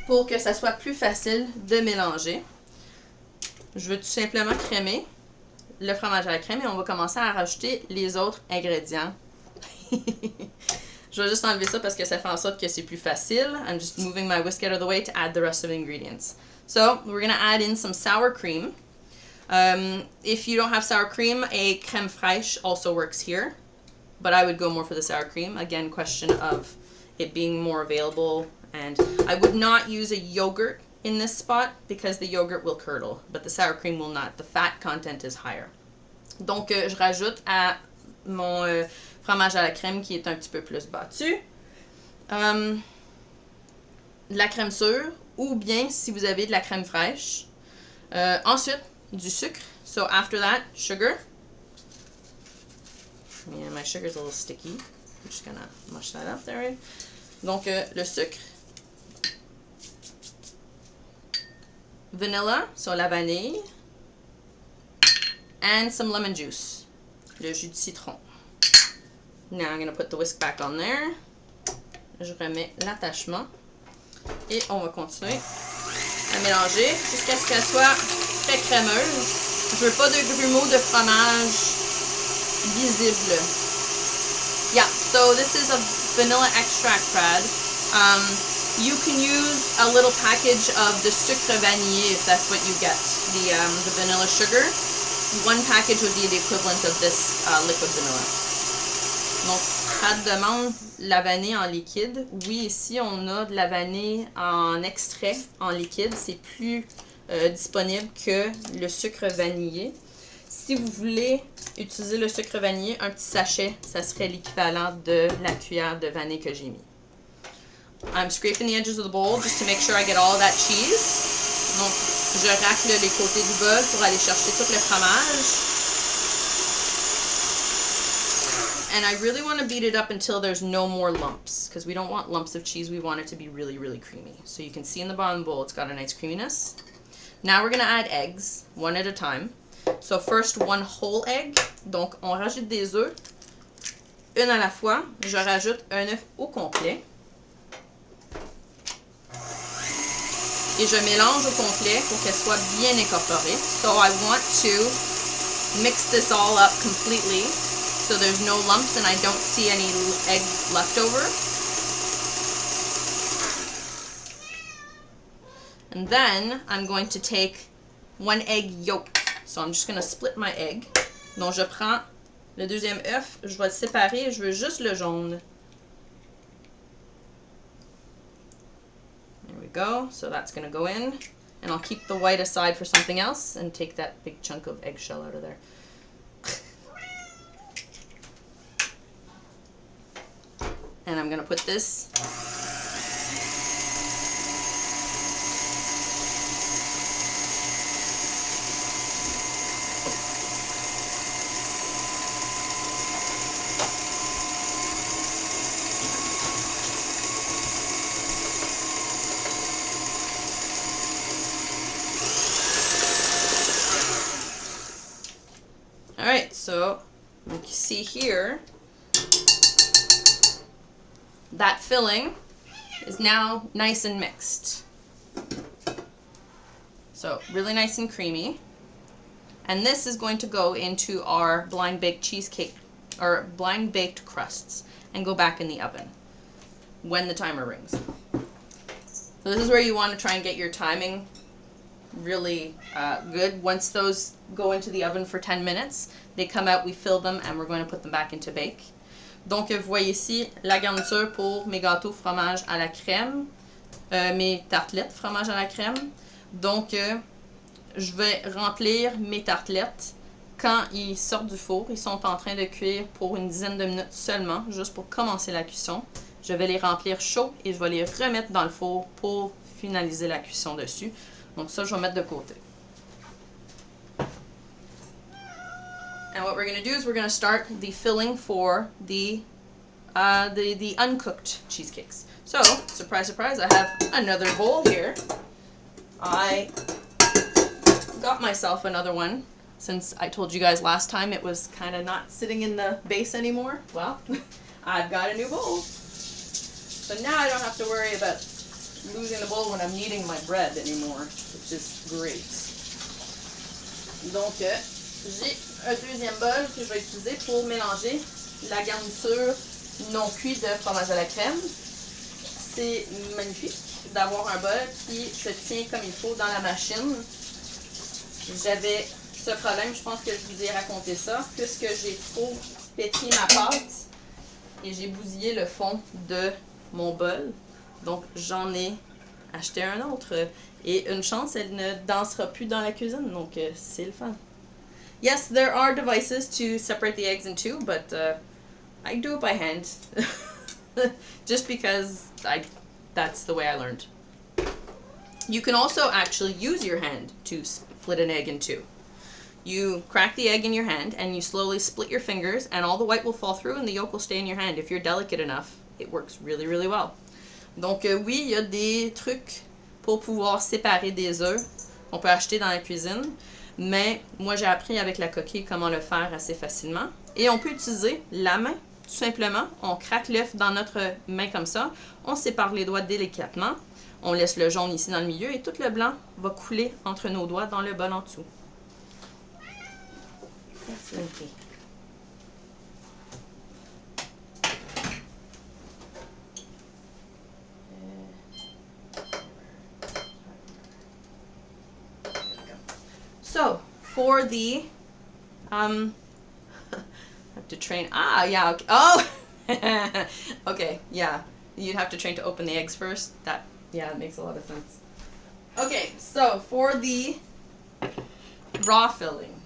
pour que ça soit plus facile de mélanger. Je veux tout simplement crémer le fromage à la crème et on va commencer à rajouter les autres ingrédients. Je vais juste enlever ça parce que ça fait en sorte que c'est plus facile. I'm just moving my whisk out of the way to add the rest of the ingredients. So, we're going to add in some sour cream. If you don't have sour cream, a crème fraîche also works here. But I would go more for the sour cream. Again, question of it being more available. And I would not use a yogurt in this spot because the yogurt will curdle, but the sour cream will not. The fat content is higher. Donc, je rajoute à mon fromage à la crème qui est un petit peu plus battu de la crème sûre ou bien si vous avez de la crème fraîche. Ensuite, du sucre. So after that, sugar. Yeah, my sugar's a little sticky. I'm just gonna mush that up there. Donc, le sucre. Vanilla, so la vanille. And some lemon juice, le jus de citron. Now I'm gonna put the whisk back on there. Je remets l'attachement. Et on va continuer à mélanger jusqu'à ce qu'elle soit très crémeuse. Je veux pas de grumeaux de fromage visible. Yeah, so this is a vanilla extract pad. You can use a little package of the sucre vanillé if that's what you get, the vanilla sugar. One package would be the equivalent of this liquid vanilla. Donc, Pat demande la vanille en liquide. Oui, ici, on a de la vanille en extrait, en liquide. C'est plus disponible que le sucre vanillé. Si vous voulez utiliser le sucre vanillé, un petit sachet, ça serait l'équivalent de la cuillère de vanille que j'ai mis. I'm scraping the edges of the bowl just to make sure I get all of that cheese. Donc, je racle les côtés du bol pour aller chercher tout le fromage. And I really want to beat it up until there's no more lumps, because we don't want lumps of cheese. We want it to be really, really creamy. So you can see in the bottom of the bowl, it's got a nice creaminess. Now we're going to add eggs, one at a time. So first, one whole egg. Donc, on rajoute des œufs, une à la fois. Je rajoute un œuf au complet. Et je mélange au complet pour qu'elle soit bien incorporée. So I want to mix this all up completely so there's no lumps and I don't see any egg left over. And then I'm going to take 1 egg yolk. So I'm just going to split my egg. Donc je prends le deuxième œuf, je vais le séparer, je veux juste le jaune. There we go. So that's going to go in. And I'll keep the white aside for something else and take that big chunk of eggshell out of there. And I'm going to put this Alright, so you can see here, that filling is now nice and mixed. So really nice and creamy. And this is going to go into our blind baked cheesecake, or blind baked crusts, and go back in the oven when the timer rings. So this is where you want to try and get your timing really good. Once those go into the oven for 10 minutes, they come out, we fill them, and we're going to put them back into bake. Donc vous voyez ici la garniture pour mes gâteaux fromage à la crème, mes tartelettes fromage à la crème. Donc je vais remplir mes tartelettes quand ils sortent du four. Ils sont en train de cuire pour une dizaine de minutes seulement, juste pour commencer la cuisson. Je vais les remplir chauds et je vais les remettre dans le four pour finaliser la cuisson dessus. Donc ça, je vais mettre de côté. And what we're going to do is we're going to start the filling for the uncooked cheesecakes. So, surprise, surprise, I have another bowl here. I got myself another one since I told you guys last time it was kind of not sitting in the base anymore. Well, I've got a new bowl. So now I don't have to worry about losing the bowl when I'm kneading my bread anymore, which is great. Donc, j'ai un deuxième bol que je vais utiliser pour mélanger la garniture non cuite de fromage à la crème. C'est magnifique d'avoir un bol qui se tient comme il faut dans la machine. J'avais ce problème, je pense que je vous ai raconté ça, puisque j'ai trop pétri ma pâte et j'ai bousillé le fond de mon bol. Donc, j'en ai acheté un autre. Et une chance, elle ne dansera plus dans la cuisine. Donc, c'est le fun. Yes, there are devices to separate the eggs in two, but I do it by hand. Just because that's the way I learned. You can also actually use your hand to split an egg in two. You crack the egg in your hand and you slowly split your fingers and all the white will fall through and the yolk will stay in your hand. If you're delicate enough, it works really, really well. Donc oui, il y a des trucs pour pouvoir séparer des œufs qu'on peut acheter dans la cuisine, mais moi j'ai appris avec la coquille comment le faire assez facilement. Et on peut utiliser la main, tout simplement. On craque l'œuf dans notre main comme ça, on sépare les doigts délicatement, on laisse le jaune ici dans le milieu et tout le blanc va couler entre nos doigts dans le bol en dessous. So, for the, I have to train, yeah, okay. Oh, okay, yeah, you'd have to train to open the eggs first. Yeah, it makes a lot of sense. Okay, so for the raw filling,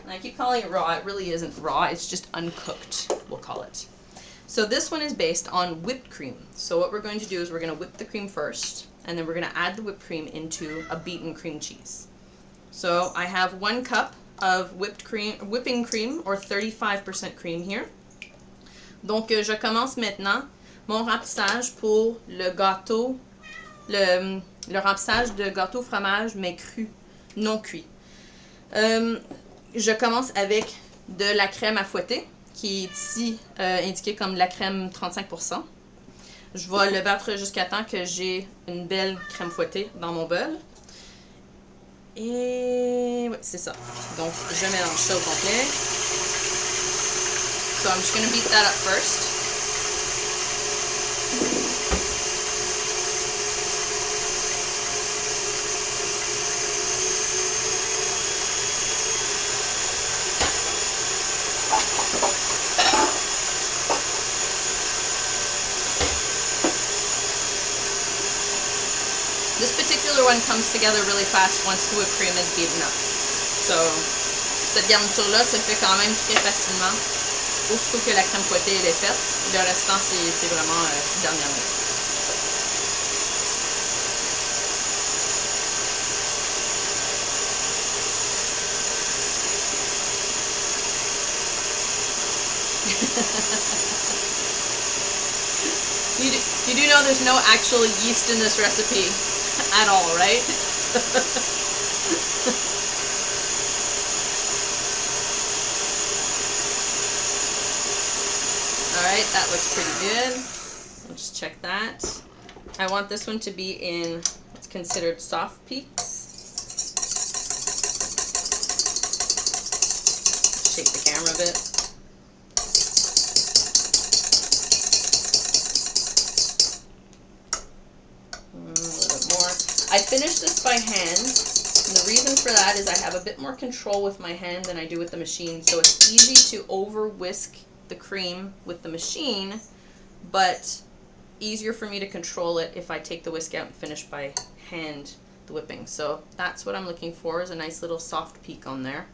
and I keep calling it raw, it really isn't raw, it's just uncooked, we'll call it. So this one is based on whipped cream. So what we're going to do is we're going to whip the cream first, and then we're going to add the whipped cream into a beaten cream cheese. So I have 1 cup of whipping cream, or 35% cream here. Donc je commence maintenant mon remplissage pour le gâteau, le remplissage de gâteau fromage mais cru, non cuit. Je commence avec de la crème à fouetter, qui est ici indiquée comme la crème 35%. Je vais le battre jusqu'à temps que j'ai une belle crème fouettée dans mon bol. Et oui, c'est ça. Donc, je mélange ça au complet. So I'm just going to beat that up first. This particular one comes together really fast once the whipped cream is beaten up. So, cette garniture-là se fait quand même très facilement. Aussitôt que la crème fouettée est faite, le restant c'est vraiment dernière minute. You do know there's no actual yeast in this recipe at all, right? Alright, that looks pretty good. Let's check that. I want this one to be in what's considered soft peaks. Shake the camera a bit. I finish this by hand, and the reason for that is I have a bit more control with my hand than I do with the machine, so it's easy to over whisk the cream with the machine, but easier for me to control it if I take the whisk out and finish by hand the whipping. So that's what I'm looking for, is a nice little soft peak on there.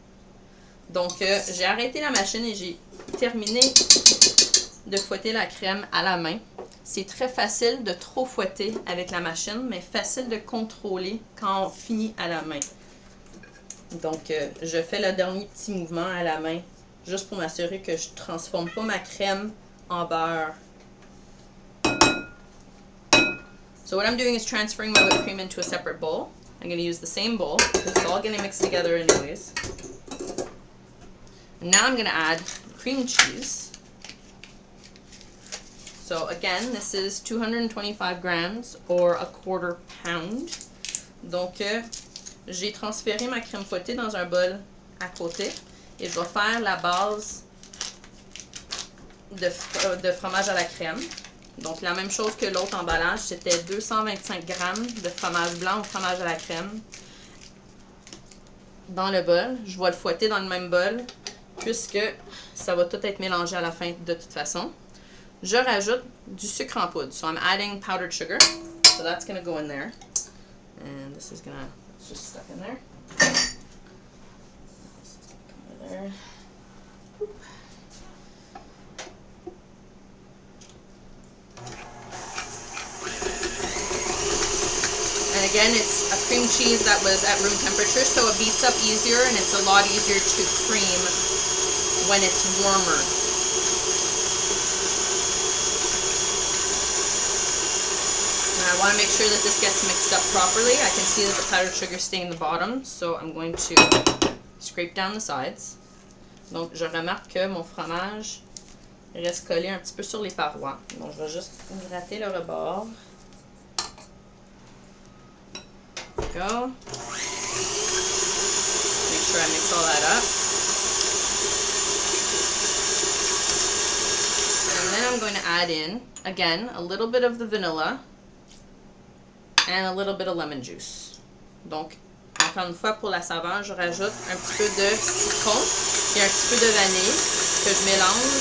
Donc j'ai arrêté la machine et j'ai terminé de fouetter la crème à la main. C'est très facile de trop fouetter avec la machine, mais facile de contrôler quand on finit à la main. Donc, je fais le dernier petit mouvement à la main, juste pour m'assurer que je ne transforme pas ma crème en beurre. So what I'm doing is transferring my whipped cream into a separate bowl. I'm going to use the same bowl, because it's all getting mixed together anyways. And now I'm going to add cream cheese. So again, this is 225 grams or a quarter pound. Donc, j'ai transféré ma crème fouettée dans un bol à côté et je vais faire la base de fromage à la crème. Donc, la même chose que l'autre emballage, c'était 225 grammes de fromage blanc ou fromage à la crème dans le bol. Je vais le fouetter dans le même bol puisque ça va tout être mélangé à la fin de toute façon. Je rajoute du sucre en poudre. So I'm adding powdered sugar. So that's going to go in there. And this is going to, it's just stuck in there. This is going to come over there. And again, it's a cream cheese that was at room temperature, so it beats up easier and it's a lot easier to cream when it's warmer. I want to make sure that this gets mixed up properly. I can see that the powdered sugar is staying in the bottom, so I'm going to scrape down the sides. Donc, je remarque que mon fromage reste collé un petit peu sur les parois. Donc, je vais juste gratter le rebord. There we go. Make sure I mix all that up. And then I'm going to add in, again, a little bit of the vanilla. And a little bit of lemon juice. Donc, encore une fois, pour la saveur, je rajoute un petit peu de citron et un petit peu de vanille que je mélange.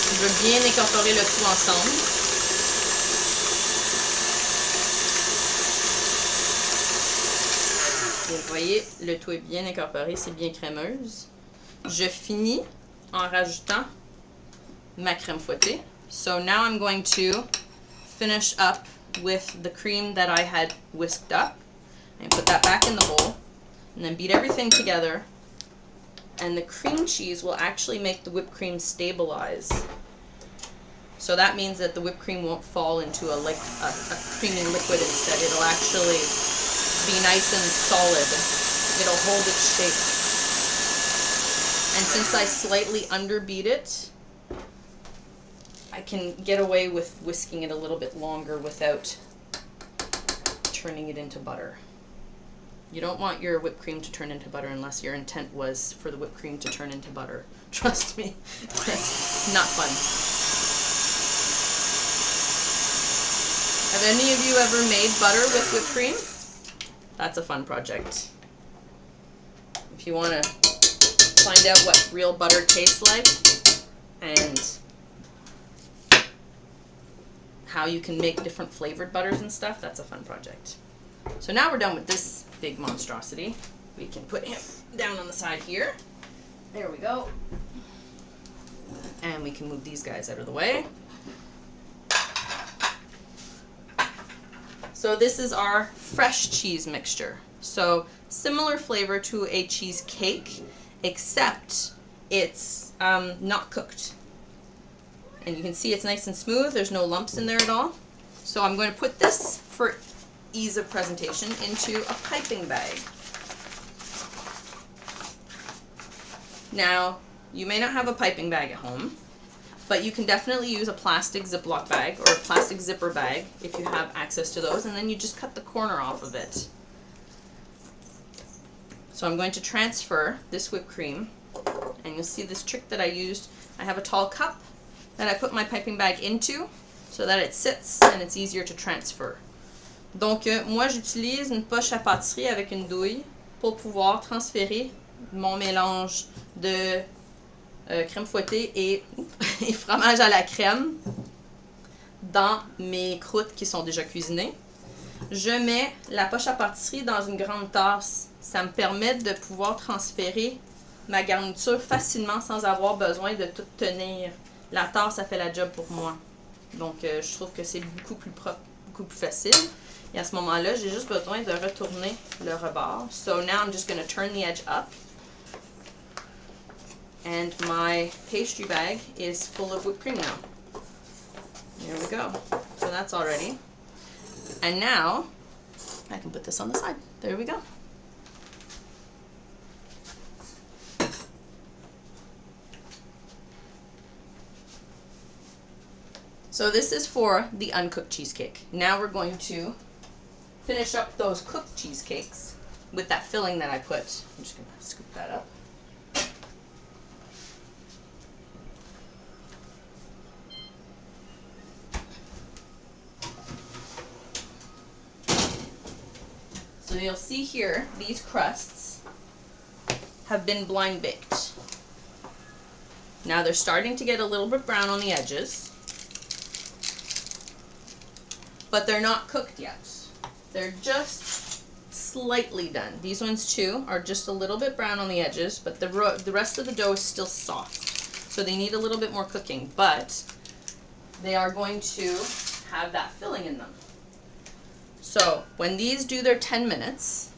Je veux bien incorporer le tout ensemble. Et vous voyez, le tout est bien incorporé, c'est bien crémeuse. Je finis en rajoutant ma crème fouettée. So now I'm going to finish up with the cream that I had whisked up, and put that back in the bowl, and then beat everything together, and the cream cheese will actually make the whipped cream stabilize. So that means that the whipped cream won't fall into a creamy liquid instead. It'll actually be nice and solid. It'll hold its shape. And since I slightly underbeat it, I can get away with whisking it a little bit longer without turning it into butter. You don't want your whipped cream to turn into butter unless your intent was for the whipped cream to turn into butter. Trust me, that's not fun. Have any of you ever made butter with whipped cream? That's a fun project. If you want to find out what real butter tastes like and how you can make different flavored butters and stuff, that's a fun project. So now we're done with this big monstrosity. We can put him down on the side here. There we go. And we can move these guys out of the way. So this is our fresh cheese mixture. So similar flavor to a cheesecake, except it's not cooked. And you can see it's nice and smooth. There's no lumps in there at all. So I'm going to put this, for ease of presentation, into a piping bag. Now, you may not have a piping bag at home, but you can definitely use a plastic Ziploc bag or a plastic zipper bag if you have access to those, and then you just cut the corner off of it. So I'm going to transfer this whipped cream, and you'll see this trick that I used. I have a tall cup that I put my piping bag into so that it sits and it's easier to transfer. Donc, moi j'utilise une poche à pâtisserie avec une douille pour pouvoir transférer mon mélange de crème fouettée et fromage à la crème dans mes croûtes qui sont déjà cuisinées. Je mets la poche à pâtisserie dans une grande tasse. Ça me permet de pouvoir transférer ma garniture facilement sans avoir besoin de tout tenir. La tasse, ça fait la job pour moi. Donc, je trouve que c'est beaucoup plus propre, beaucoup plus facile. Et à ce moment-là, j'ai juste besoin de retourner le rebord. So now I'm just going to turn the edge up. And my pastry bag is full of whipped cream now. There we go. So that's all ready. And now, I can put this on the side. There we go. So this is for the uncooked cheesecake. Now we're going to finish up those cooked cheesecakes with that filling that I put. I'm just going to scoop that up. So you'll see here, these crusts have been blind baked. Now they're starting to get a little bit brown on the edges, but they're not cooked yet. They're just slightly done. These ones too are just a little bit brown on the edges, but the rest of the dough is still soft. So they need a little bit more cooking, but they are going to have that filling in them. So when these do their 10 minutes,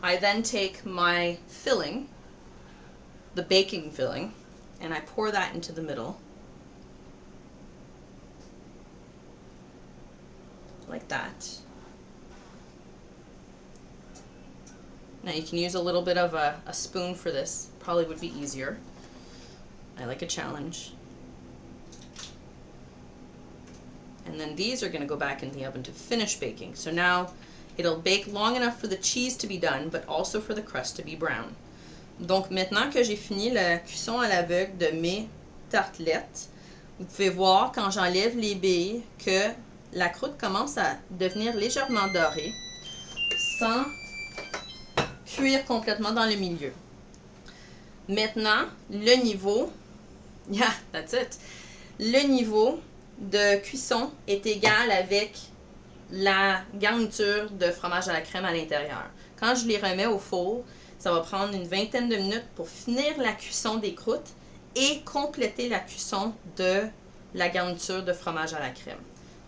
I then take my filling, the baking filling, and I pour that into the middle. Like that. Now you can use a little bit of a spoon for this. Probably would be easier. I like a challenge. And then these are going to go back in the oven to finish baking. So now it'll bake long enough for the cheese to be done, but also for the crust to be brown. Donc maintenant que j'ai fini la cuisson à l'aveugle de mes tartelettes, vous pouvez voir quand j'enlève les billes que la croûte commence à devenir légèrement dorée sans cuire complètement dans le milieu. Maintenant, le niveau, yeah, that's it. Le niveau de cuisson est égal avec la garniture de fromage à la crème à l'intérieur. Quand je les remets au four, ça va prendre une vingtaine de minutes pour finir la cuisson des croûtes et compléter la cuisson de la garniture de fromage à la crème.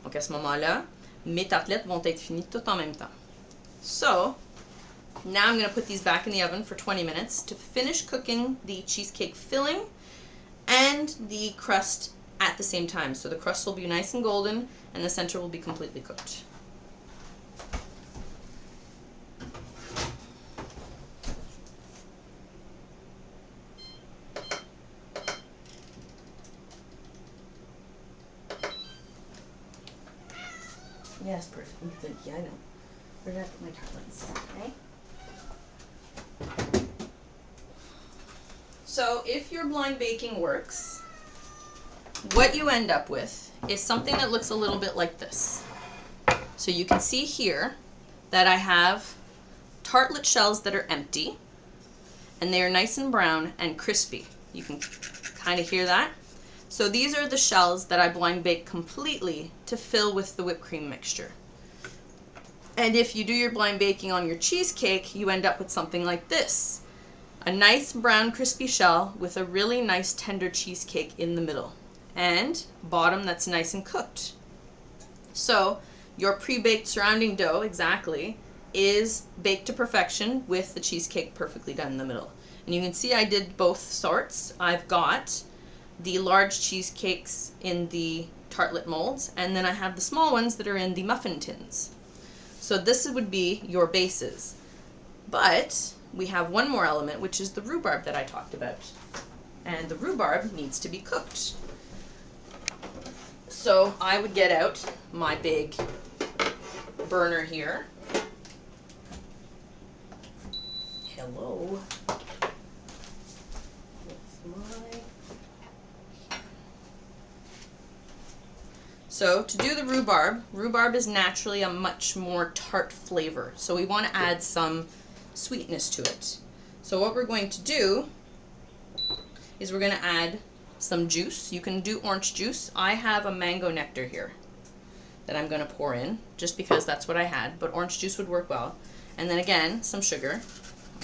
Donc à ce moment-là, mes tartelettes vont être finies tout en même temps. So, now I'm going to put these back in the oven for 20 minutes to finish cooking the cheesecake filling and the crust at the same time. So the crust will be nice and golden and the center will be completely cooked. Yes, perfect. Yeah, I know. Where did I put my tartlets? Okay. So if your blind baking works, what you end up with is something that looks a little bit like this. So you can see here that I have tartlet shells that are empty, and they are nice and brown and crispy. You can kind of hear that. So these are the shells that I blind bake completely to fill with the whipped cream mixture. And if you do your blind baking on your cheesecake, you end up with something like this. A nice brown crispy shell with a really nice tender cheesecake in the middle, and bottom that's nice and cooked. So your pre-baked surrounding dough, exactly, is baked to perfection with the cheesecake perfectly done in the middle. And you can see I did both sorts. I've got the large cheesecakes in the tartlet molds, and then I have the small ones that are in the muffin tins. So this would be your bases. But we have one more element, which is the rhubarb that I talked about. And the rhubarb needs to be cooked. So I would get out my big burner here. Hello. So to do the rhubarb is naturally a much more tart flavor. So we want to add some sweetness to it. So what we're going to do is we're going to add some juice. You can do orange juice. I have a mango nectar here that I'm going to pour in just because that's what I had, but orange juice would work well. And then again, some sugar.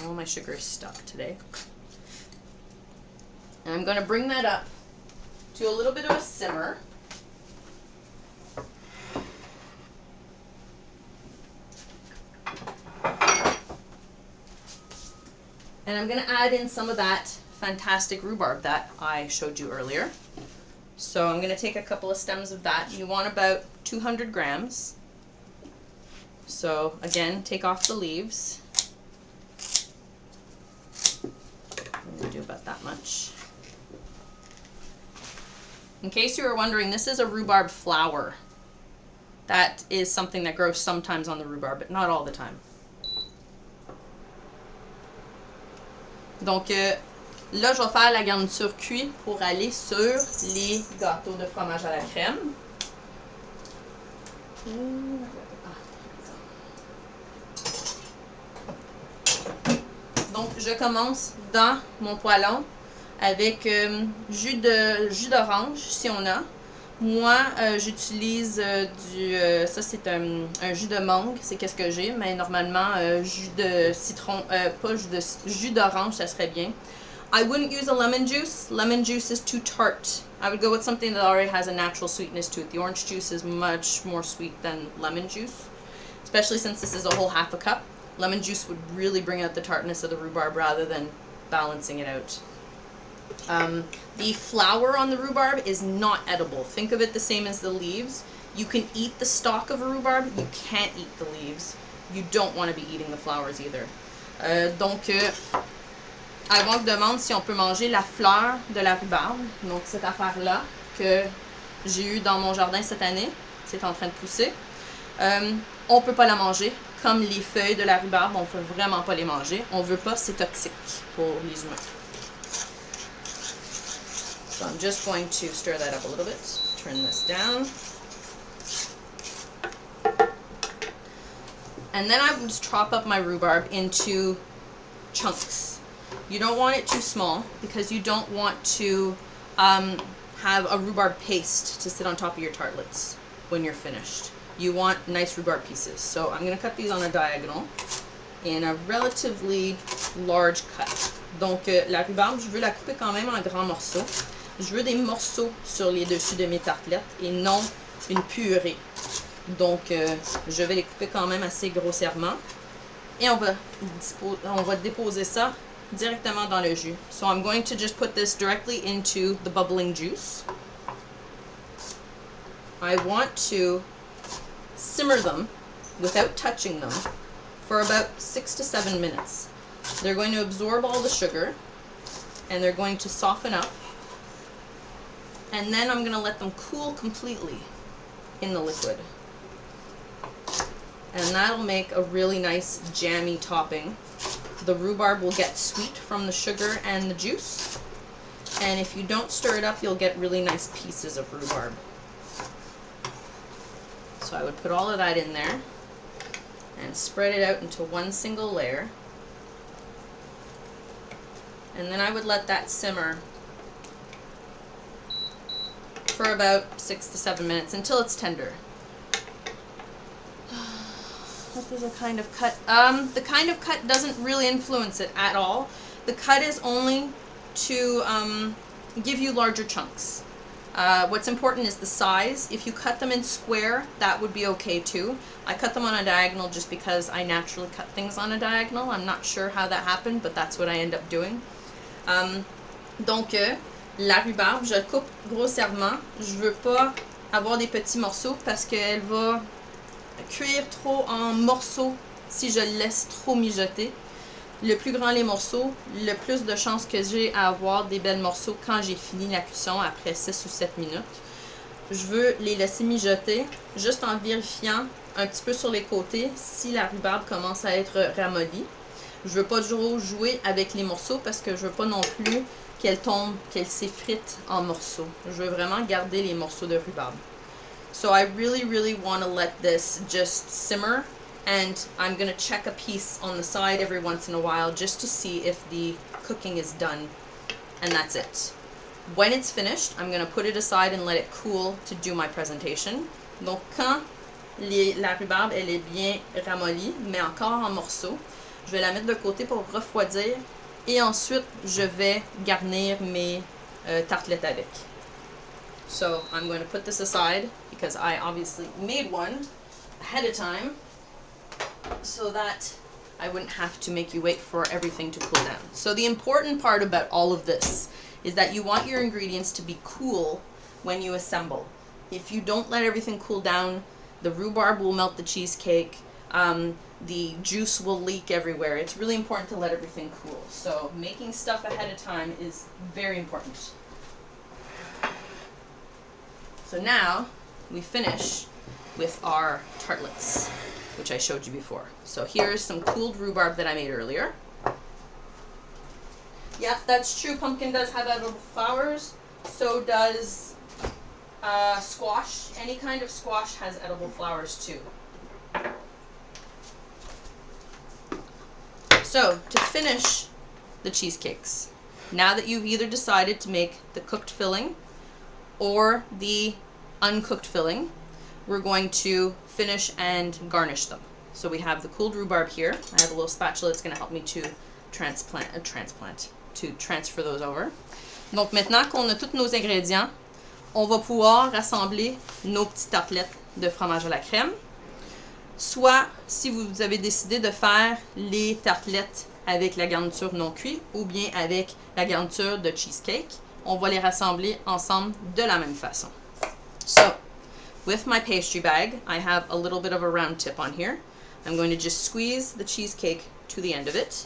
Oh, my sugar is stuck today. And I'm going to bring that up to a little bit of a simmer. And I'm going to add in some of that fantastic rhubarb that I showed you earlier. So I'm going to take a couple of stems of that. You want about 200 grams. So again, take off the leaves. I'm going to do about that much. In case you were wondering, this is a rhubarb flower. That is something that grows sometimes on the rhubarb, but not all the time. Donc là, je vais faire la garniture cuite pour aller sur les gâteaux de fromage à la crème. Donc, je commence dans mon poêlon avec jus d'orange, si on a. Moi, j'utilise ça c'est un jus de mangue, c'est qu'est-ce que j'ai, mais normalement, jus de citron, pas jus d'orange, ça serait bien. I wouldn't use a lemon juice. Lemon juice is too tart. I would go with something that already has a natural sweetness to it. The orange juice is much more sweet than lemon juice, especially since this is a whole half a cup. Lemon juice would really bring out the tartness of the rhubarb rather than balancing it out. The flower on the rhubarb is not edible. Think of it the same as the leaves. You can eat the stalk of a rhubarb, you can't eat the leaves. You don't want to be eating the flowers either. Donc, Ivonne demande si on peut manger la fleur de la rhubarbe. Donc, cette affaire-là que j'ai eue dans mon jardin cette année, c'est en train de pousser. On peut pas la manger. Comme les feuilles de la rhubarbe, on ne peut vraiment pas les manger. On veut pas, c'est toxique pour les humains. So I'm just going to stir that up a little bit. Turn this down. And then I would just chop up my rhubarb into chunks. You don't want it too small because you don't want to have a rhubarb paste to sit on top of your tartlets when you're finished. You want nice rhubarb pieces. So I'm going to cut these on a diagonal in a relatively large cut. Donc la rhubarbe, je veux la couper quand même en grands morceaux. Je veux des morceaux sur les dessus de mes tartelettes et non une purée. Donc je vais les couper quand même assez grossièrement. Et on va déposer ça directement dans le jus. So I'm going to just put this directly into the bubbling juice. I want to simmer them without touching them for about 6 to 7 minutes. They're going to absorb all the sugar and they're going to soften up. And then I'm going to let them cool completely in the liquid. and that'll make a really nice jammy topping. The rhubarb will get sweet from the sugar and the juice, and if you don't stir it up, you'll get really nice pieces of rhubarb. So I would put all of that in there and spread it out into one single layer, and then I would let that simmer for about 6 to 7 minutes until it's tender. What is a kind of cut? The kind of cut doesn't really influence it at all. The cut is only to give you larger chunks. What's important is the size. If you cut them in square, that would be okay too. I cut them on a diagonal just because I naturally cut things on a diagonal. I'm not sure how that happened, but that's what I end up doing. Donc, la rhubarbe, je la coupe grossièrement. Je veux pas avoir des petits morceaux parce qu'elle va cuire trop en morceaux si je le laisse trop mijoter. Le plus grand les morceaux, le plus de chances que j'ai à avoir des belles morceaux quand j'ai fini la cuisson après 6 ou 7 minutes. Je veux les laisser mijoter juste en vérifiant un petit peu sur les côtés si la rhubarbe commence à être ramollie. Je veux pas toujours jouer avec les morceaux parce que je veux pas non plus qu'elle tombe, qu'elle s'effrite en morceaux. Je veux vraiment garder les morceaux de rhubarbe. So I really want to let this just simmer, and I'm going to check a piece on the side every once in a while just to see if the cooking is done, and that's it. When it's finished, I'm going to put it aside and let it cool to do my presentation. Donc quand la rhubarbe elle est bien ramollie, mais encore en morceaux, je vais la mettre de côté pour refroidir et ensuite je vais garnir mes tartelettes avec. So I'm going to put this aside because I obviously made one ahead of time so that I wouldn't have to make you wait for everything to cool down. So the important part about all of this is that you want your ingredients to be cool when you assemble. If you don't let everything cool down, the rhubarb will melt the cheesecake, the juice will leak everywhere. It's really important to let everything cool. So making stuff ahead of time is very important. So now we finish with our tartlets, which I showed you before. So here's some cooled rhubarb that I made earlier. Yeah, that's true. Pumpkin does have edible flowers. So does squash. Any kind of squash has edible flowers too. So to finish the cheesecakes, now that you've either decided to make the cooked filling or the uncooked filling, we're going to finish and garnish them. So we have the cooled rhubarb here. I have a little spatula that's going to help me to transfer those over. Donc maintenant qu'on a tous nos ingrédients, on va pouvoir rassembler nos petites tartelettes de fromage à la crème. Soit si vous avez décidé de faire les tartelettes avec la garniture non cuite ou bien avec la garniture de cheesecake, on va les rassembler ensemble de la même façon. So, with my pastry bag, I have a little bit of a round tip on here. I'm going to just squeeze the cheesecake to the end of it.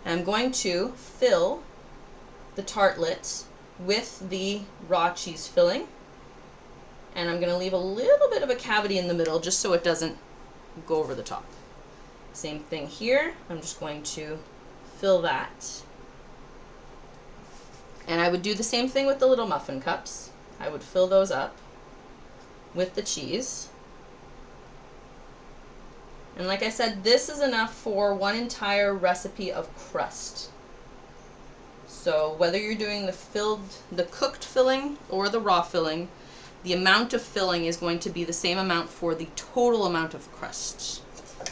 And I'm going to fill the tartlet with the raw cheese filling. And I'm going to leave a little bit of a cavity in the middle just so it doesn't go over the top. Same thing here. I'm just going to fill that. And I would do the same thing with the little muffin cups. I would fill those up with the cheese. And like I said, this is enough for one entire recipe of crust. So whether you're doing the cooked filling or the raw filling, the amount of filling is going to be the same amount for the total amount of crust.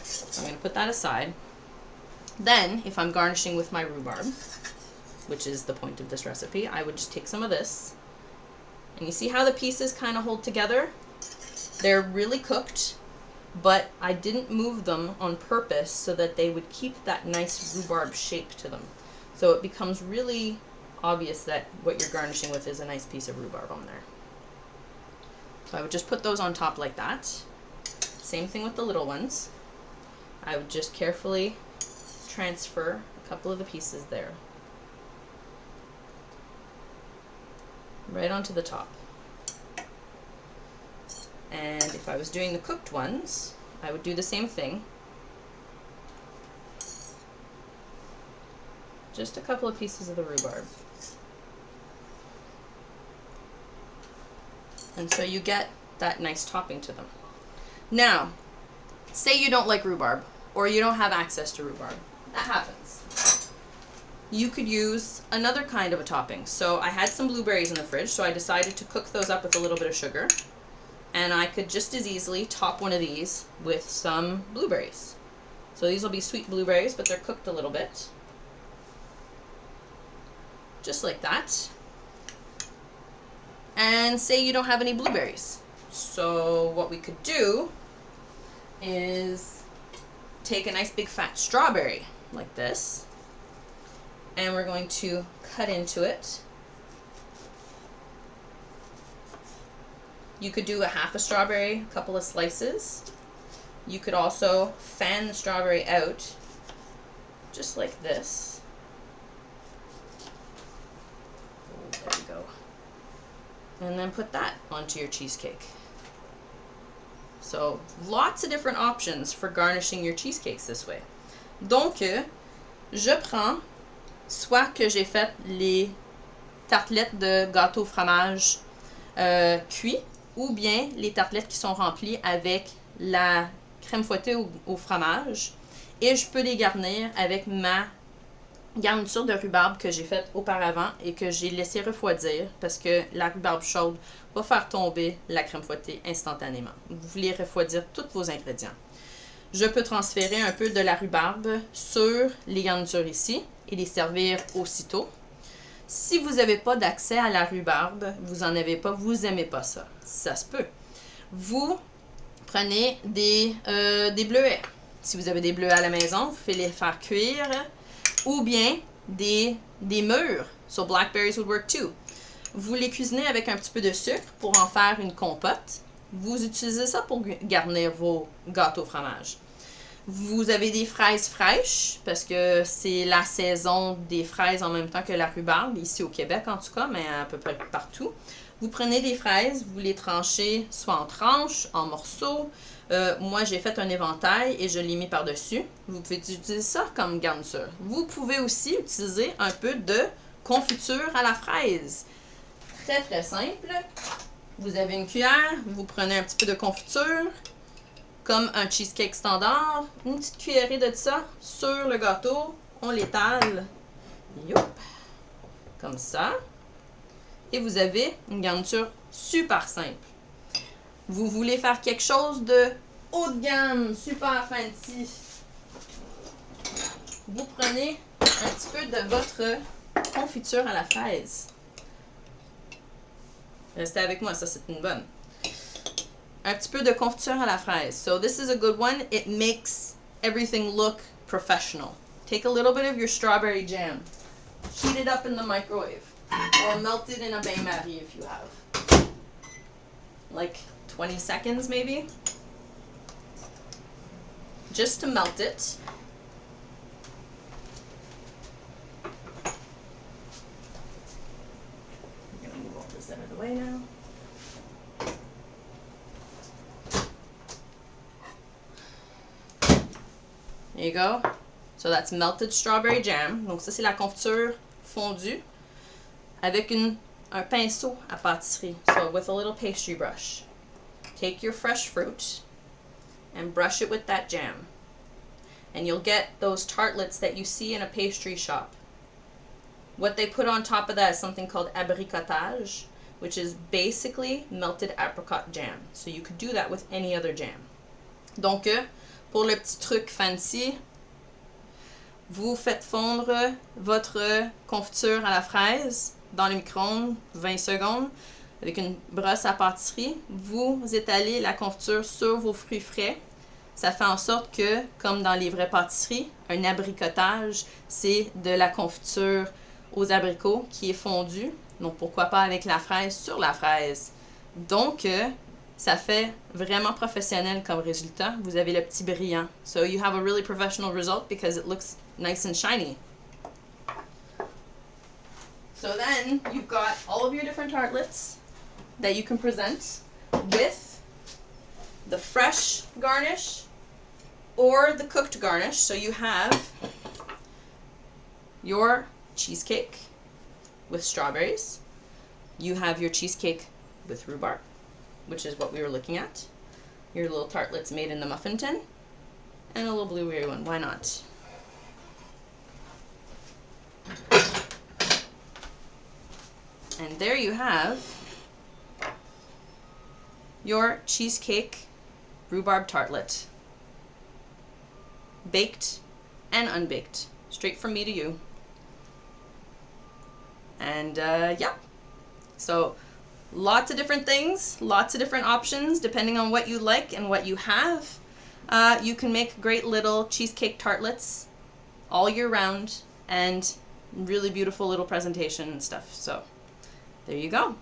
So I'm going to put that aside. Then, if I'm garnishing with my rhubarb, which is the point of this recipe, I would just take some of this. And you see how the pieces kind of hold together? They're really cooked, but I didn't move them on purpose so that they would keep that nice rhubarb shape to them. So it becomes really obvious that what you're garnishing with is a nice piece of rhubarb on there. So I would just put those on top like that. Same thing with the little ones. I would just carefully transfer a couple of the pieces there. Right onto the top. And if I was doing the cooked ones, I would do the same thing. Just a couple of pieces of the rhubarb. And so you get that nice topping to them. Now, say you don't like rhubarb, or you don't have access to rhubarb. That happens. You could use another kind of a topping. So I had some blueberries in the fridge, so I decided to cook those up with a little bit of sugar. And I could just as easily top one of these with some blueberries. So these will be sweet blueberries, but they're cooked a little bit. Just like that. And say you don't have any blueberries. So what we could do is take a nice big fat strawberry like this, and we're going to cut into it. You could do a half a strawberry, a couple of slices. You could also fan the strawberry out just like this. Oh, there we go. And then put that onto your cheesecake. So, lots of different options for garnishing your cheesecakes this way. Donc, je prends soit que j'ai fait les tartelettes de gâteau fromage cuit, ou bien les tartelettes qui sont remplies avec la crème fouettée au fromage. Et je peux les garnir avec ma garniture de rhubarbe que j'ai faite auparavant et que j'ai laissé refroidir parce que la rhubarbe chaude va faire tomber la crème fouettée instantanément. Vous voulez refroidir tous vos ingrédients. Je peux transférer un peu de la rhubarbe sur les garnitures ici et les servir aussitôt. Si vous n'avez pas d'accès à la rhubarbe, vous n'en avez pas, vous n'aimez pas ça. Ça se peut. Vous prenez des bleuets. Si vous avez des bleuets à la maison, vous pouvez les faire cuire. Ou bien des mûres. So blackberries would work too. Vous les cuisinez avec un petit peu de sucre pour en faire une compote. Vous utilisez ça pour garnir vos gâteaux au fromage. Vous avez des fraises fraîches, parce que c'est la saison des fraises en même temps que la rhubarbe, ici au Québec en tout cas, mais à peu près partout. Vous prenez des fraises, vous les tranchez soit en tranches, en morceaux. Moi, j'ai fait un éventail et je l'ai mis par-dessus. Vous pouvez utiliser ça comme garniture. Vous pouvez aussi utiliser un peu de confiture à la fraise. Très, très simple. Vous avez une cuillère, vous prenez un petit peu de confiture, comme un cheesecake standard. Une petite cuillerée de ça sur le gâteau. On l'étale. Youp. Comme ça. Et vous avez une garniture super simple. Vous voulez faire quelque chose de haut de gamme, super fancy. Vous prenez un petit peu de votre confiture à la fraise. Restez avec moi, ça c'est une bonne. Un petit peu de confiture à la fraise. So this is a good one. It makes everything look professional. Take a little bit of your strawberry jam. Heat it up in the microwave. Or melt it in a bain-marie if you have. Like 20 seconds maybe. Just to melt it. I'm going to move all this out of the way now. There you go. So that's melted strawberry jam. Donc ça c'est la confiture fondue avec un pinceau à pâtisserie. So with a little pastry brush. Take your fresh fruit and brush it with that jam. And you'll get those tartlets that you see in a pastry shop. What they put on top of that is something called abricotage, which is basically melted apricot jam. So you could do that with any other jam. Donc, pour le petit truc fancy, vous faites fondre votre confiture à la fraise dans le micro-ondes 20 secondes avec une brosse à pâtisserie. Vous étalez la confiture sur vos fruits frais. Ça fait en sorte que, comme dans les vraies pâtisseries, un abricotage, c'est de la confiture aux abricots qui est fondue. Donc, pourquoi pas avec la fraise sur la fraise. Donc, ça fait vraiment professionnel comme résultat. Vous avez le petit brillant. So, you have a really professional result because it looks nice and shiny. So then, you've got all of your different tartlets that you can present with the fresh garnish or the cooked garnish. So you have your cheesecake with strawberries. You have your cheesecake with rhubarb, which is what we were looking at. Your little tartlets made in the muffin tin. And a little blueberry one, why not? And there you have your cheesecake rhubarb tartlet. Baked and unbaked. Straight from me to you. And yeah. So lots of different things, lots of different options depending on what you like and what you have. You can make great little cheesecake tartlets all year round and really beautiful little presentation and stuff. So there you go.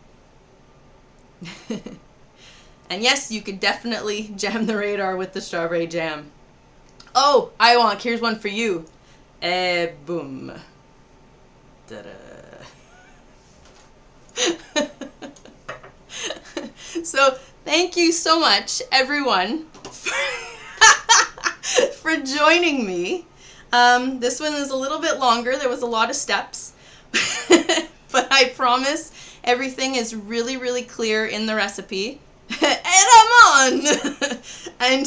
And yes, you could definitely jam the radar with the strawberry jam. Oh, Iwonk, here's one for you. Boom. Ta-da. So thank you so much, everyone, for joining me. This one is a little bit longer. There was a lot of steps, but I promise everything is really, really clear in the recipe. And I'm on! And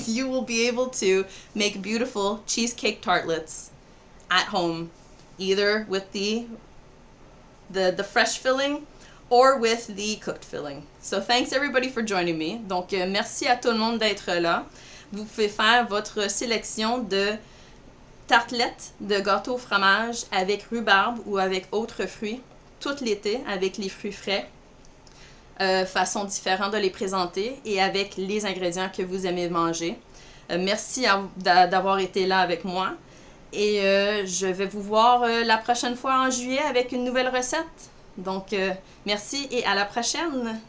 you will be able to make beautiful cheesecake tartlets at home, either with the fresh filling or with the cooked filling. So thanks everybody for joining me. Donc merci à tout le monde d'être là. Vous pouvez faire votre sélection de tartelettes de gâteau au fromage avec rhubarbe ou avec autres fruits tout l'été avec les fruits frais. Façon différente de les présenter et avec les ingrédients que vous aimez manger. Merci d'avoir été là avec moi et je vais vous voir la prochaine fois en juillet avec une nouvelle recette. Donc merci et à la prochaine!